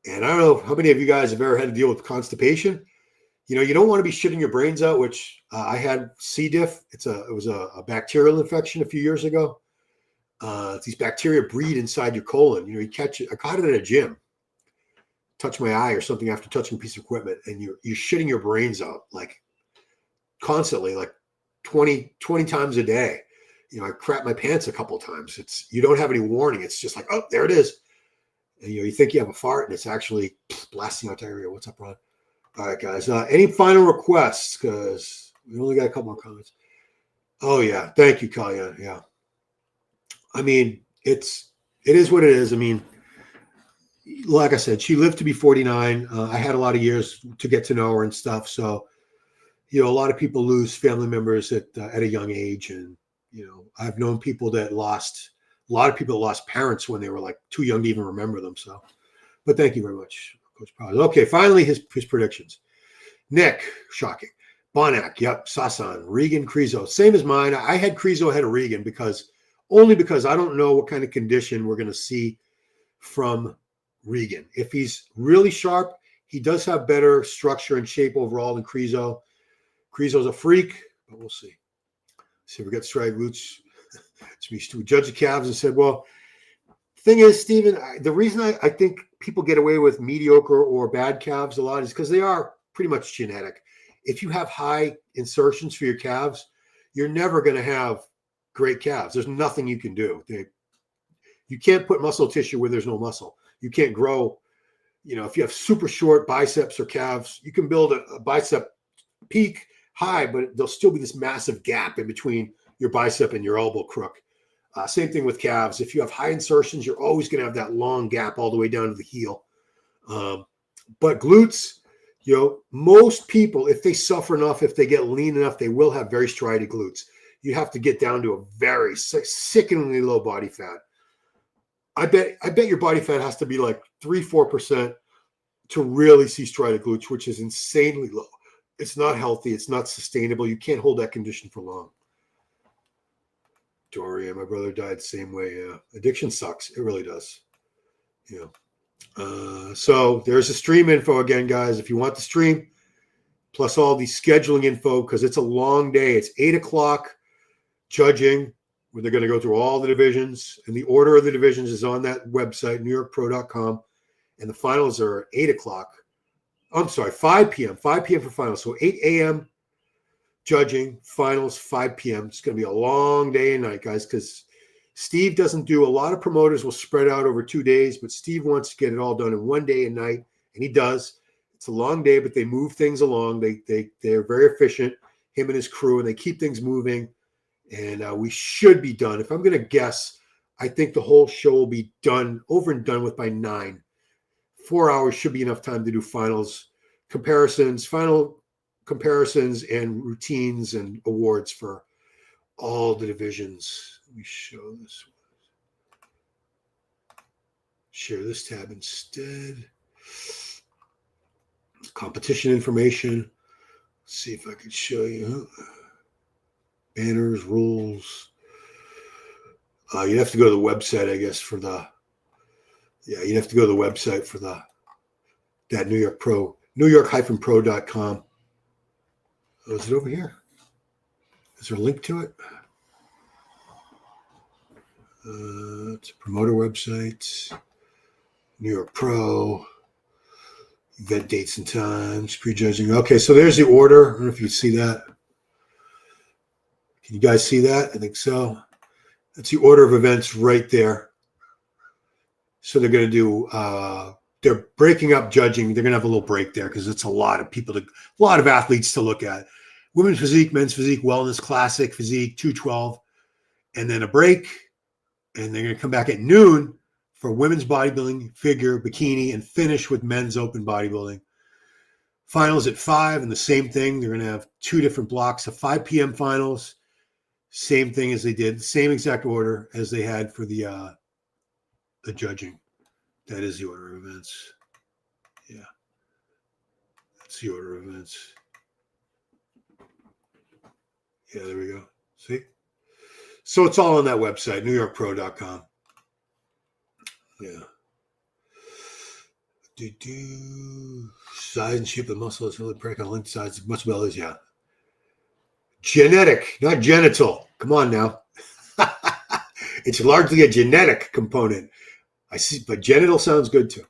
And I don't know how many of you guys have ever had to deal with constipation. You don't want to be shitting your brains out, which I had C. diff. It was a bacterial infection a few years ago. These bacteria breed inside your colon. You catch it. I caught it at a gym. Touch my eye or something after touching a piece of equipment, and you're shitting your brains out like constantly, like 20 times a day. I crap my pants a couple of times. You don't have any warning. It's just like, oh, there it is. And, you think you have a fart, and it's actually blasting out diarrhea. What's up, Ron? All right, guys. Any final requests? Because we only got a couple more comments. Oh, yeah. Thank you, Kalia. Yeah. I mean, it is what it is. I mean, like I said, she lived to be 49. I had a lot of years to get to know her and stuff. So, a lot of people lose family members at a young age. And, I've known people that a lot of people lost parents when they were like too young to even remember them. So, but thank you very much, Coach Powers. Okay, finally, his predictions. Nick, shocking. Bonac, yep. Sasan, Regan, Krizo. Same as mine. I had Krizo ahead of Regan only because I don't know what kind of condition we're going to see from Regan. If he's really sharp, he does have better structure and shape overall than Krizo. Krizo's a freak, but we'll see. See, we got Stride Roots. We judged the calves and said, well, thing is, Stephen, the reason I think people get away with mediocre or bad calves a lot is because they are pretty much genetic. If you have high insertions for your calves, you're never going to have great calves. There's nothing you can do. You can't put muscle tissue where there's no muscle. You can't grow. If you have super short biceps or calves, you can build a bicep peak high, but there'll still be this massive gap in between your bicep and your elbow crook. Same thing with calves. If you have high insertions, you're always going to have that long gap all the way down to the heel. But glutes, most people, if they suffer enough, if they get lean enough, they will have very striated glutes. You have to get down to a very sickeningly low body fat. I bet your body fat has to be like 3-4% to really see striated glutes, which is insanely low. It's not healthy. It's not sustainable. You can't hold that condition for long. Doria, my brother died the same way. Addiction sucks. It really does. So there's the stream info again, guys. If you want the stream, plus all the scheduling info, because it's a long day. It's 8 o'clock judging, where they're going to go through all the divisions. And the order of the divisions is on that website, newyorkpro.com. And the finals are at 8 o'clock. I'm sorry, 5 p.m. 5 p.m. for finals. So 8 a.m. judging, finals 5 p.m. It's going to be a long day and night, guys, because Steve doesn't do, a lot of promoters will spread out over 2 days, but Steve wants to get it all done in one day and night, and he does. It's a long day, but they move things along. They're very efficient, him and his crew, and they keep things moving, and we should be done. If I'm going to guess, I think the whole show will be done, over and done with by 9. 4 hours should be enough time to do finals, final comparisons, and routines and awards for all the divisions. Let me show this one. Share this tab instead. Competition information. Let's see if I can show you. Banners, rules. You'd have to go to the website, I guess, for the. Yeah, you'd have to go to the website for that New York Pro, NewYork-Pro.com. Oh, is it over here? Is there a link to it? It's a promoter website. New York Pro. Event dates and times. Prejudging. Okay, so there's the order. I don't know if you see that. Can you guys see that? I think so. That's the order of events right there. So they're going to do, they're breaking up judging. They're going to have a little break there because it's a lot of people, a lot of athletes to look at. Women's physique, men's physique, wellness, classic physique, 212, and then a break. And they're going to come back at noon for women's bodybuilding, figure, bikini, and finish with men's open bodybuilding. Finals at 5, and the same thing. They're going to have 2 different blocks of 5 p.m. finals. Same thing as they did, same exact order as they had for the judging. That is the order of events. Yeah. That's the order of events. Yeah, there we go. See? So it's all on that website, NewYorkPro.com. Yeah. Size and shape of muscle is really break on length, size, muscle bellies, yeah. Genetic, not genital. Come on now. It's largely a genetic component. I see, but genital sounds good too.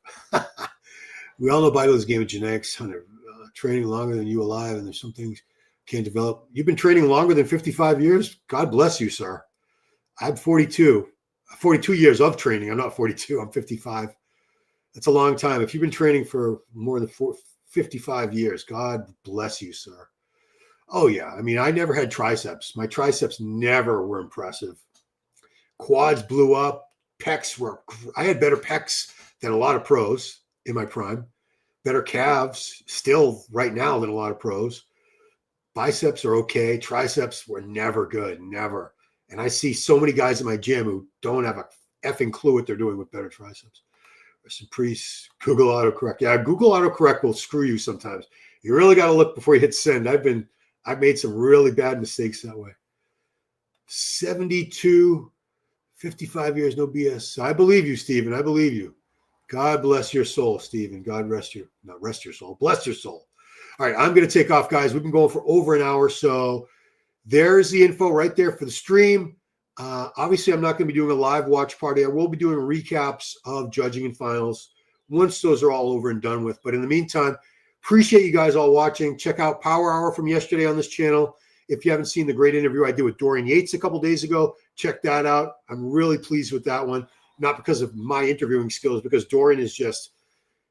We all know bodybuilding is a game of genetics. Hunter, training longer than you alive, and there's some things can't develop. You've been training longer than 55 years? God bless you, sir. I'm 42. 42 years of training. I'm not 42. I'm 55. That's a long time. If you've been training for more than 55 years, God bless you, sir. Oh, yeah. I mean, I never had triceps. My triceps never were impressive. Quads blew up. Pecs were, I had better pecs than a lot of pros in my prime. Better calves still right now than a lot of pros. Biceps are okay. Triceps were never good. Never. And I see so many guys in my gym who don't have a effing clue what they're doing with better triceps. Rest in peace. Google autocorrect. Yeah, Google autocorrect will screw you sometimes. You really got to look before you hit send. I've made some really bad mistakes that way. 72, 55 years, no BS. I believe you, Stephen. I believe you. God bless your soul, Stephen. God rest your, not rest your soul, bless your soul. All right, I'm going to take off, guys. We've been going for over an hour, so there's the info right there for the stream. Obviously, I'm not going to be doing a live watch party. I will be doing recaps of judging and finals once those are all over and done with. But in the meantime, appreciate you guys all watching. Check out Power Hour from yesterday on this channel. If you haven't seen the great interview I did with Dorian Yates a couple days ago, check that out. I'm really pleased with that one. Not because of my interviewing skills, because Dorian is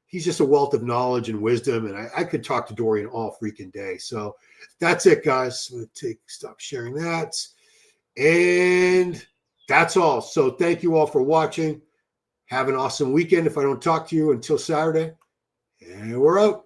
he's just a wealth of knowledge and wisdom. And I could talk to Dorian all freaking day. So that's it, guys. I'm going to stop sharing that. And that's all. So thank you all for watching. Have an awesome weekend if I don't talk to you until Saturday. And we're out.